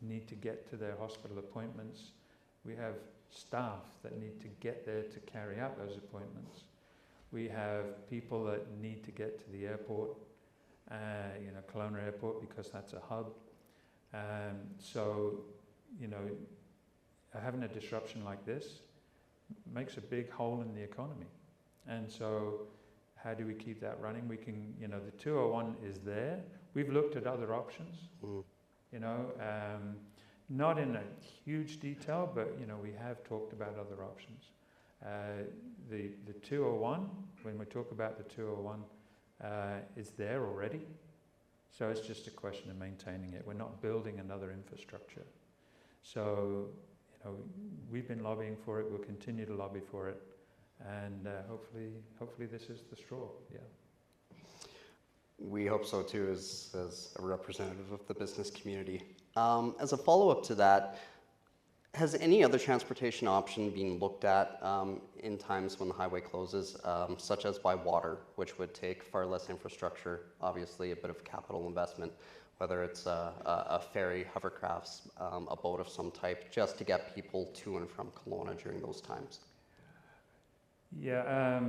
need to get to their hospital appointments. We have staff that need to get there to carry out those appointments. We have people that need to get to the airport, Kelowna Airport, because that's a hub. So, having a disruption like this makes a big hole in the economy. And so how do we keep that running? We can, the 201 is there. We've looked at other options, not in a huge detail, but, we have talked about other options. The 201, when we talk about the 201, is there already. So it's just a question of maintaining it. We're not building another infrastructure. So, we've been lobbying for it. We'll continue to lobby for it, and hopefully this is the straw. Yeah. We hope so too, as a representative of the business community. As a follow-up to that, has any other transportation option been looked at in times when the highway closes, such as by water, which would take far less infrastructure, obviously a bit of capital investment, whether it's a ferry, hovercrafts, a boat of some type, just to get people to and from Kelowna during those times? Yeah,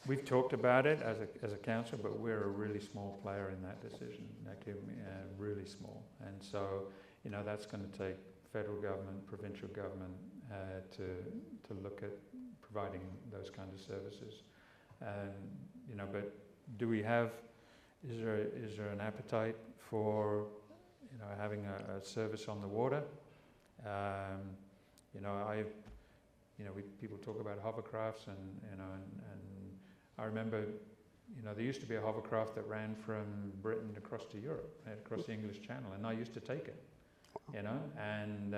we've talked about it as a council, but we're a really small player in that decision, really small. And so, that's going to take federal government, provincial government to look at providing those kind of services. But do we have? Is there an appetite for having a service on the water? People talk about hovercrafts, and I remember there used to be a hovercraft that ran from Britain across to Europe, across the English Channel, and I used to take it. And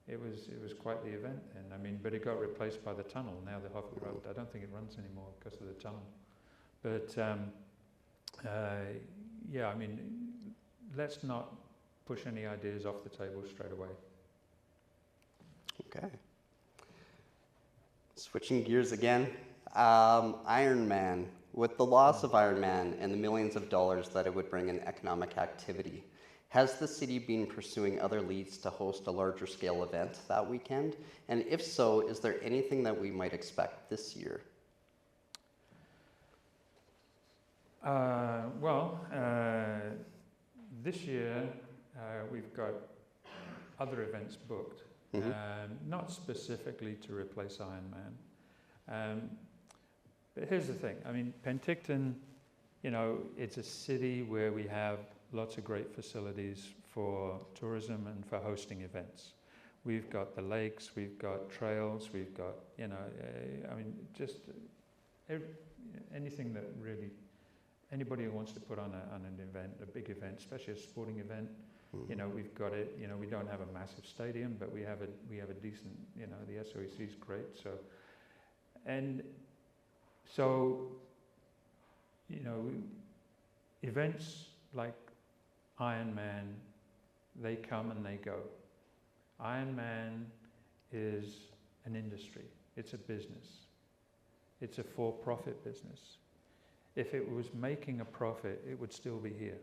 it was quite the event. And but it got replaced by the tunnel. Now the hovercraft, I don't think it runs anymore because of the tunnel. But let's not push any ideas off the table straight away. Okay. Switching gears again, Iron Man. With the loss of Iron Man and the millions of dollars that it would bring in economic activity, has the city been pursuing other leads to host a larger scale event that weekend? And if so, is there anything that we might expect this year? This year we've got other events booked, not specifically to replace Iron Man. But here's the thing. Penticton, it's a city where we have lots of great facilities for tourism and for hosting events. We've got the lakes, we've got trails, we've got, anything that really, anybody who wants to put on an event, a big event, especially a sporting event, we've got it. We don't have a massive stadium, but we have a decent, the SOEC is great. So And so, you know, events like Iron Man, they come and they go. Iron Man is an industry. It's a business. It's a for-profit business. If it was making a profit, it would still be here.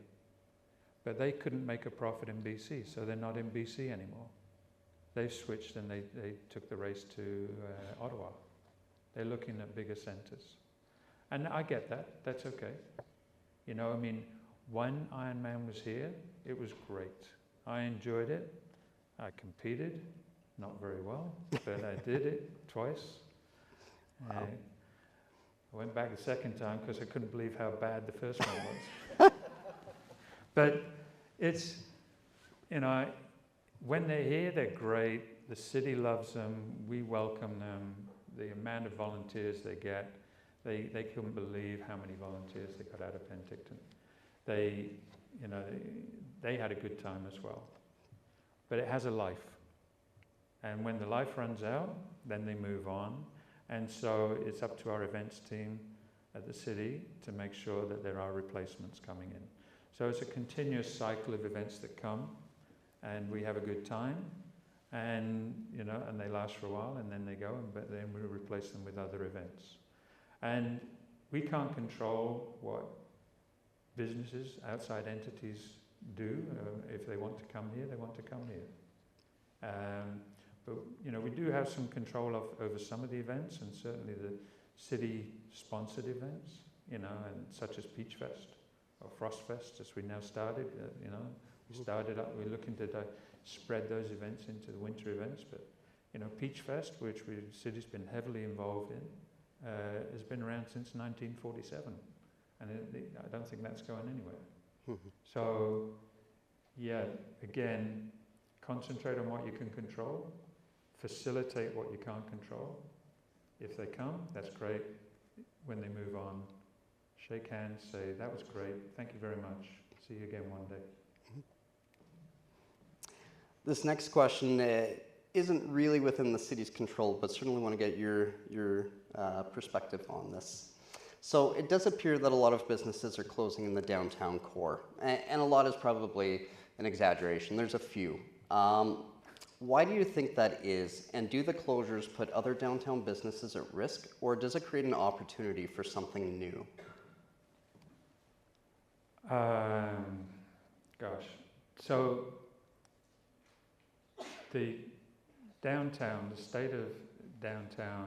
But they couldn't make a profit in BC, so they're not in BC anymore. They've switched and they took the race to Ottawa. They're looking at bigger centres. And I get that. That's okay. You know, I mean, when Iron Man was here, it was great. I enjoyed it. I competed, not very well, but I did it twice. Wow. I went back the second time because I couldn't believe how bad the first one was. But it's, you know, when they're here, they're great. The city loves them. We welcome them. The amount of volunteers they get, they couldn't believe how many volunteers they got out of Penticton. They, you know, they had a good time as well. But it has a life. And when the life runs out, then they move on. And so it's up to our events team at the city to make sure that there are replacements coming in. So it's a continuous cycle of events that come, and we have a good time, and you know, and they last for a while, and then they go, but then we replace them with other events. And we can't control what businesses, outside entities do. If they want to come here, they want to come here. But you know, we do have some control over some of the events, and certainly the city-sponsored events, you know, and such as Peach Fest or Frost Fest, as we now started. You know, we started up. We're looking to spread those events into the winter events. But you know, Peach Fest, which the city's been heavily involved in, has been around since 1947, and I don't think that's going anywhere. So, yeah, again, concentrate on what you can control. Facilitate what you can't control. If they come, that's great. When they move on, shake hands, say, that was great, thank you very much, see you again one day. This next question isn't really within the city's control, but certainly want to get your perspective on this. So it does appear that a lot of businesses are closing in the downtown core, and a lot is probably an exaggeration. There's a few. Why do you think that is, and do the closures put other downtown businesses at risk, or does it create an opportunity for something new? Gosh, so the downtown, the state of downtown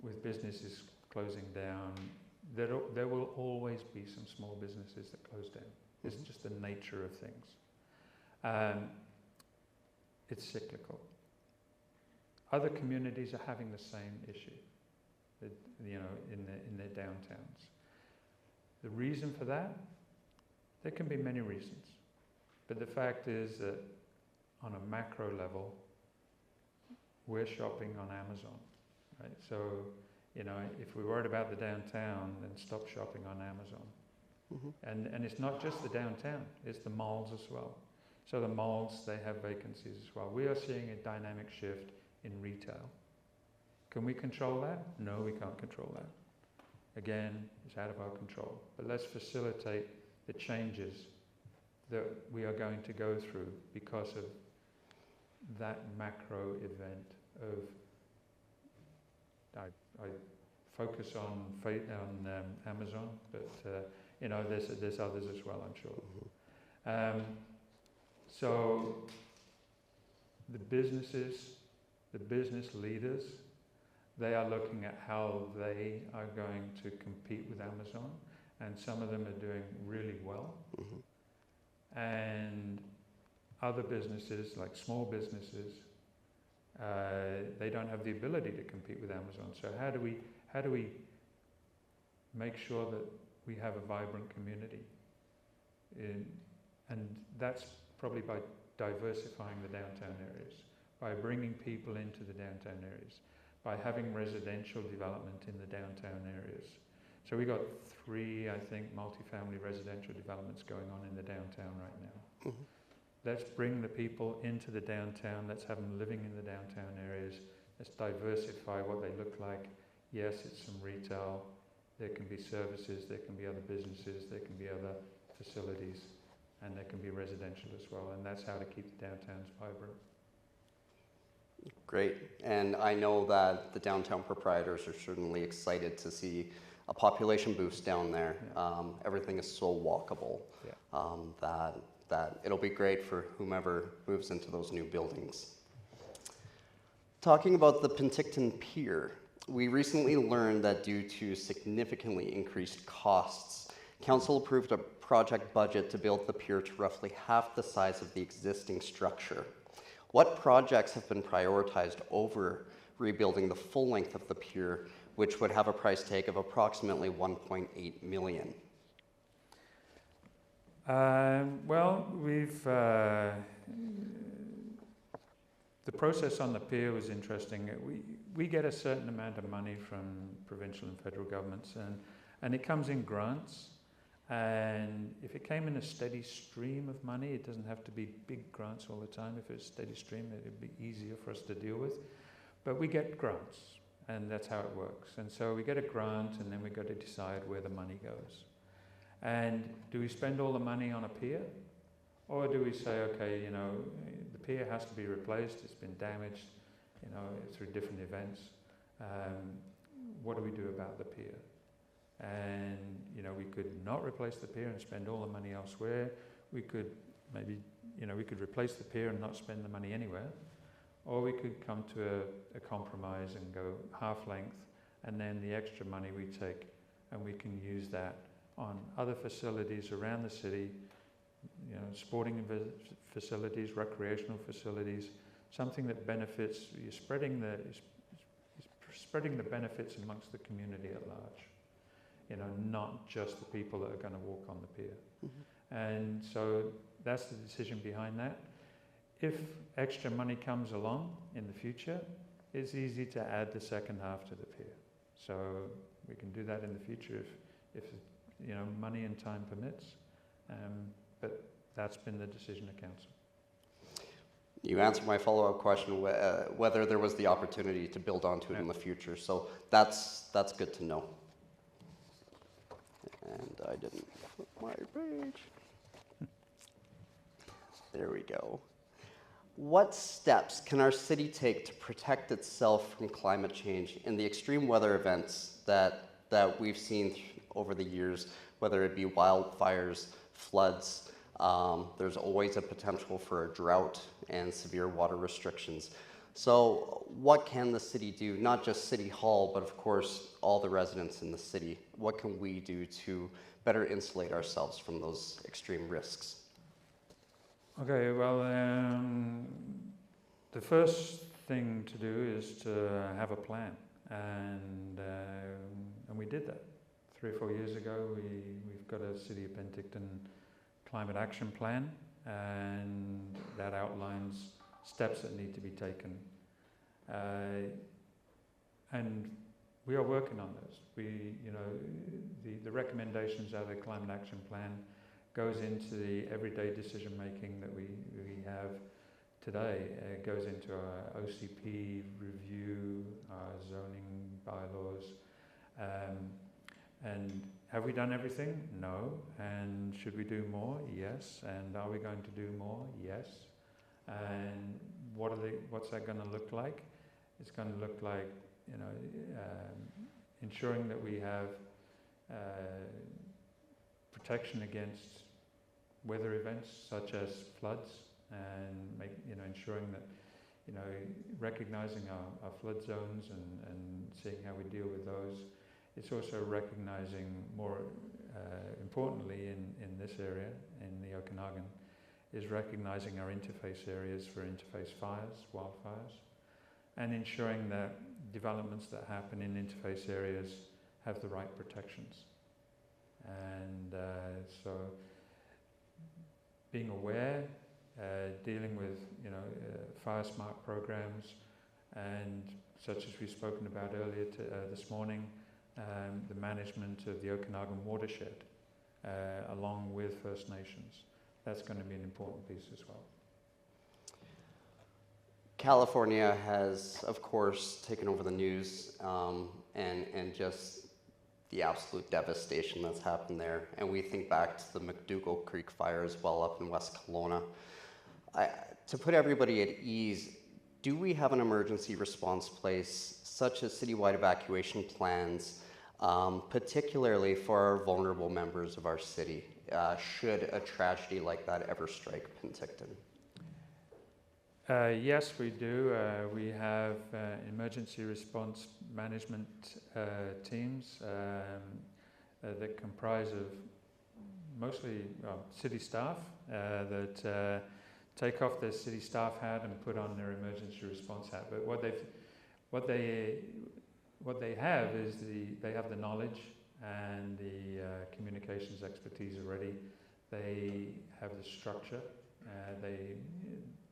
with businesses closing down, there will always be some small businesses that close down. It's just the nature of things. It's cyclical. Other communities are having the same issue, you know, in their downtowns. The reason for that, there can be many reasons, but the fact is that on a macro level, we're shopping on Amazon, right? So, you know, if we're worried about the downtown, then stop shopping on Amazon. And it's not just the downtown, it's the malls as well. So the malls, they have vacancies as well. We are seeing a dynamic shift in retail. Can we control that? No, we can't control that. Again, it's out of our control. But let's facilitate the changes that we are going to go through because of that macro event of, I focus on Amazon, but you know, there's others as well, I'm sure. So the businesses, the business leaders, they are looking at how they are going to compete with Amazon, and some of them are doing really well. And other businesses, like small businesses, they don't have the ability to compete with Amazon. So how do we make sure that we have a vibrant community? And that's probably by diversifying the downtown areas, by bringing people into the downtown areas, by having residential development in the downtown areas. So we got 3, I think, multifamily residential developments going on in the downtown right now. Let's bring the people into the downtown, let's have them living in the downtown areas, let's diversify what they look like, Yes, it's some retail. There can be services, there can be other businesses, there can be other facilities, and there can be residential as well. And that's how to keep the downtowns vibrant. Great. And I know that the downtown proprietors are certainly excited to see a population boost down there. Yeah. Everything is so walkable, Yeah. that it'll be great for whomever moves into those new buildings. Talking about the Penticton Pier, we recently learned that due to significantly increased costs, Council approved a project budget to build the pier to roughly half the size of the existing structure. What projects have been prioritized over rebuilding the full length of the pier, which would have a price tag of approximately $1.8 million? Well, the process on the pier was interesting. We get a certain amount of money from provincial and federal governments, and it comes in grants. And if it came in a steady stream of money, it doesn't have to be big grants all the time. If it's a steady stream, it would be easier for us to deal with. But we get grants, and that's how it works. And so we get a grant, and then we've got to decide where the money goes. And do we spend all the money on a pier? Or do we say, okay, the pier has to be replaced, it's been damaged, through different events. What do we do about the pier? And, we could not replace the pier and spend all the money elsewhere. We could maybe, we could replace the pier and not spend the money anywhere. Or we could come to a compromise and go half length, and then the extra money we take and we can use that on other facilities around the city, sporting facilities, recreational facilities, something that benefits, you're spreading the benefits amongst the community at large. Not just the people that are going to walk on the pier. Mm-hmm. And so that's the decision behind that. If extra money comes along in the future, it's easy to add the second half to the pier. So we can do that in the future if money and time permits. But that's been the decision of council. You answered my follow-up question whether there was the opportunity to build onto it in the future. So that's good to know. And I didn't flip my page. There we go. What steps can our city take to protect itself from climate change and the extreme weather events that we've seen over the years, whether it be wildfires, floods? There's always a potential for a drought and severe water restrictions. So what can the city do, not just City Hall, but of course all the residents in the city? What can we do to better insulate ourselves from those extreme risks? Okay, well, the first thing to do is to have a plan, and we did that 3 or 4 years ago. We've got a City of Penticton Climate Action Plan, and that outlines steps that need to be taken, and we are working on those. The recommendations out of the Climate Action Plan goes into the everyday decision making that we have today. It goes into our OCP review, our zoning bylaws, and have we done everything? No. And should we do more? Yes. And are we going to do more? Yes. And what's that going to look like? It's going to look like, ensuring that we have protection against weather events such as floods, and ensuring that, recognizing our flood zones and seeing how we deal with those. It's also recognizing, more importantly in this area, in the Okanagan, is recognizing our interface areas for interface fires, wildfires, and ensuring that developments that happen in interface areas have the right protections. And so being aware, dealing with fire smart programs, and such as we've spoken about earlier this morning, the management of the Okanagan watershed along with First Nations. That's going to be an important piece as well. California has, of course, taken over the news and just the absolute devastation that's happened there. And we think back to the McDougall Creek fire as well up in West Kelowna. To put everybody at ease, do we have an emergency response place, such as citywide evacuation plans, particularly for our vulnerable members of our city, should a tragedy like that ever strike Penticton? Yes, we do. We have emergency response management teams that comprise of mostly city staff that take off their city staff hat and put on their emergency response hat. But what they have is they have the knowledge and the communications expertise already. They have the structure.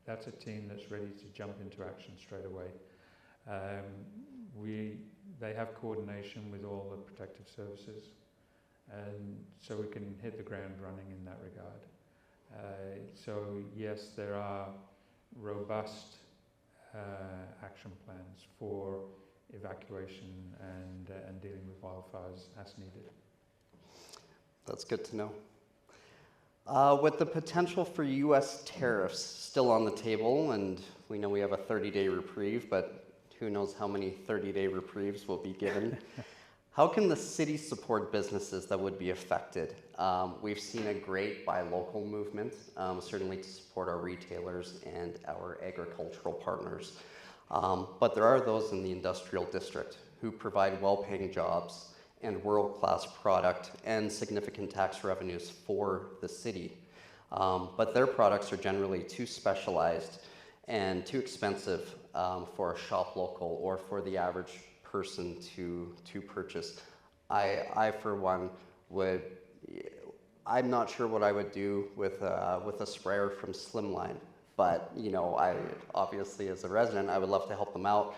That's a team that's ready to jump into action straight away. They have coordination with all the protective services, and so we can hit the ground running in that regard. So yes, there are robust action plans for evacuation and dealing with wildfires as needed. That's good to know. With the potential for U.S. tariffs still on the table, and we know we have a 30-day reprieve, but who knows how many 30-day reprieves will be given. How can the city support businesses that would be affected? We've seen a great buy local movement, certainly to support our retailers and our agricultural partners. But there are those in the industrial district who provide well-paying jobs and world-class product and significant tax revenues for the city. But their products are generally too specialized and too expensive for a shop local or for the average person to purchase. I for one I'm not sure what I would do with a sprayer from Slimline, but I obviously as a resident I would love to help them out.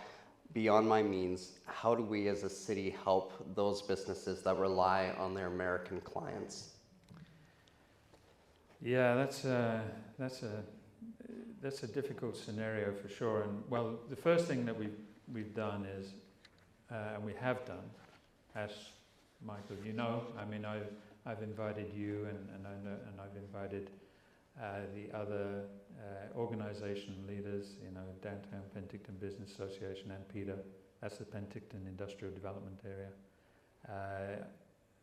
Beyond my means, how do we as a city help those businesses that rely on their American clients? Yeah, that's a difficult scenario for sure. And well, the first thing that we've done is, and we have done, as Michael, I mean, I've invited you, and I've invited the other organisation leaders, Downtown Penticton Business Association and PETA, that's the Penticton Industrial Development Area.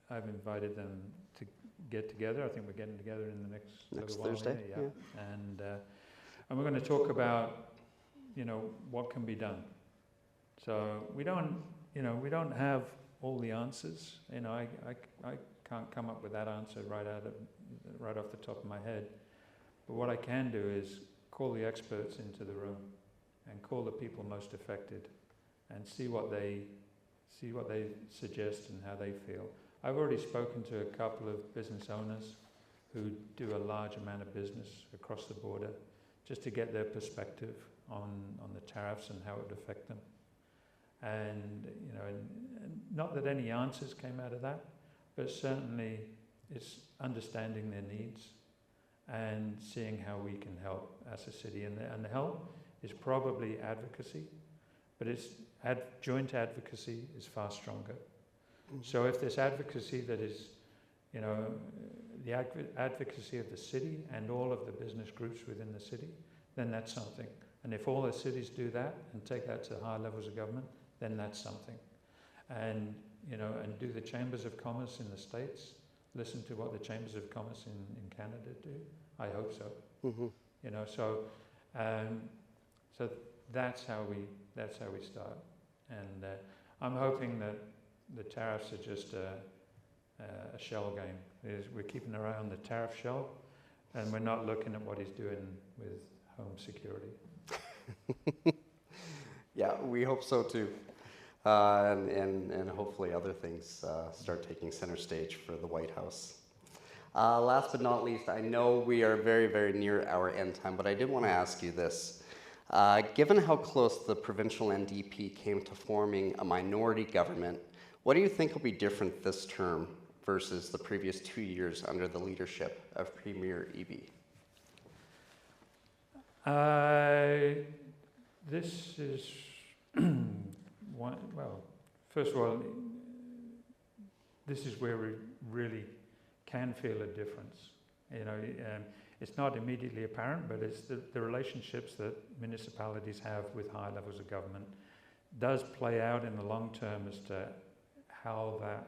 I've invited them to get together. I think we're getting together in the next little while. Thursday. Yeah. And we're going to talk about, what can be done. So we don't have all the answers. I can't come up with that answer right off the top of my head. But what I can do is call the experts into the room and call the people most affected and see what they suggest and how they feel. I've already spoken to a couple of business owners who do a large amount of business across the border, just to get their perspective on the tariffs and how it would affect them. And not that any answers came out of that, but certainly it's understanding their needs and seeing how we can help as a city. And the help is probably advocacy, but joint advocacy is far stronger. Mm-hmm. So if there's advocacy that is, the advocacy of the city and all of the business groups within the city, then that's something. And if all the cities do that and take that to higher levels of government, then that's something. And, and do the chambers of commerce in the States listen to what the chambers of commerce in Canada do? I hope so. Mm-hmm. So that's how we start. And I'm hoping that the tariffs are just a shell game. We're keeping our eye on the tariff shell, and we're not looking at what he's doing with home security. Yeah, we hope so too. And hopefully other things start taking center stage for the White House. Last but not least, I know we are very, very near our end time, but I did want to ask you this. Given how close the provincial NDP came to forming a minority government, what do you think will be different this term versus the previous 2 years under the leadership of Premier Eby? This is first of all, this is where we really can feel a difference. You know, it's not immediately apparent, but it's the relationships that municipalities have with high levels of government does play out in the long term as to how that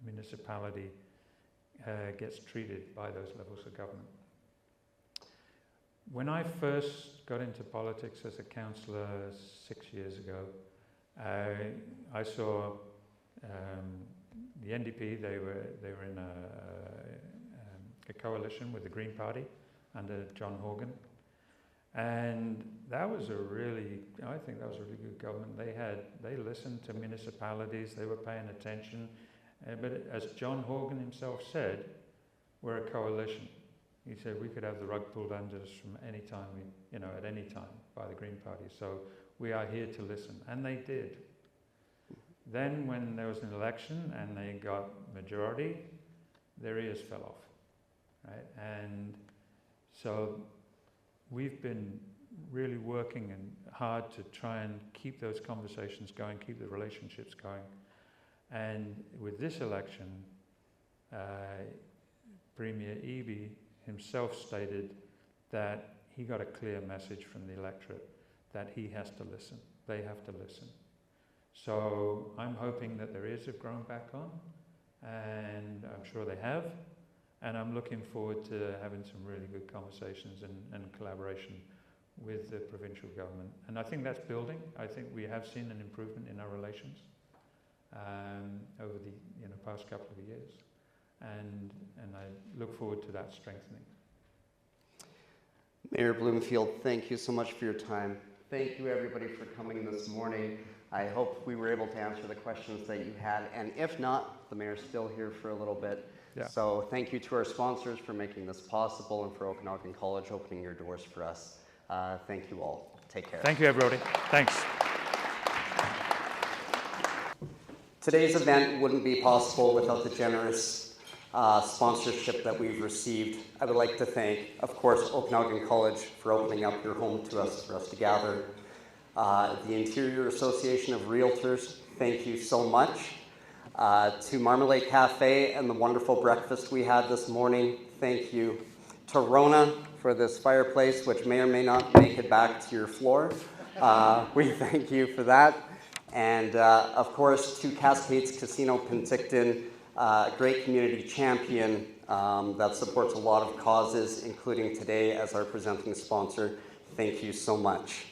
municipality gets treated by those levels of government. When I first got into politics as a councillor 6 years ago, I saw the NDP. They were in a coalition with the Green Party under John Horgan, and that was I think that was a really good government. They listened to municipalities. They were paying attention, but as John Horgan himself said, we're a coalition. He said we could have the rug pulled under us from any time, at any time by the Green Party. So we are here to listen, and they did. Then when there was an election and they got majority, their ears fell off, right? And so we've been really working hard to try and keep those conversations going, keep the relationships going. And with this election, Premier Eby himself stated that he got a clear message from the electorate that he has to listen. They have to listen. So I'm hoping that their ears have grown back on, and I'm sure they have. And I'm looking forward to having some really good conversations and collaboration with the provincial government. And I think that's building. I think we have seen an improvement in our relations over the past couple of years. And I look forward to that strengthening. Mayor Bloomfield, thank you so much for your time. Thank you everybody for coming this morning. I hope we were able to answer the questions that you had, and if not, the mayor's still here for a little bit. Yeah. So thank you to our sponsors for making this possible, and for Okanagan College opening your doors for us. Thank you all. Take care. Thank you, everybody. Thanks. Today's event wouldn't be possible without the generous sponsorship that we've received. I would like to thank, of course, Okanagan College for opening up your home to us for us to gather. The Interior Association of Realtors, thank you so much. To Marmalade Cafe and the wonderful breakfast we had this morning, thank you. To Rona for this fireplace, which may or may not make it back to your floor. We thank you for that. And of course, to Cascades Casino Penticton, a great community champion that supports a lot of causes, including today as our presenting sponsor. Thank you so much.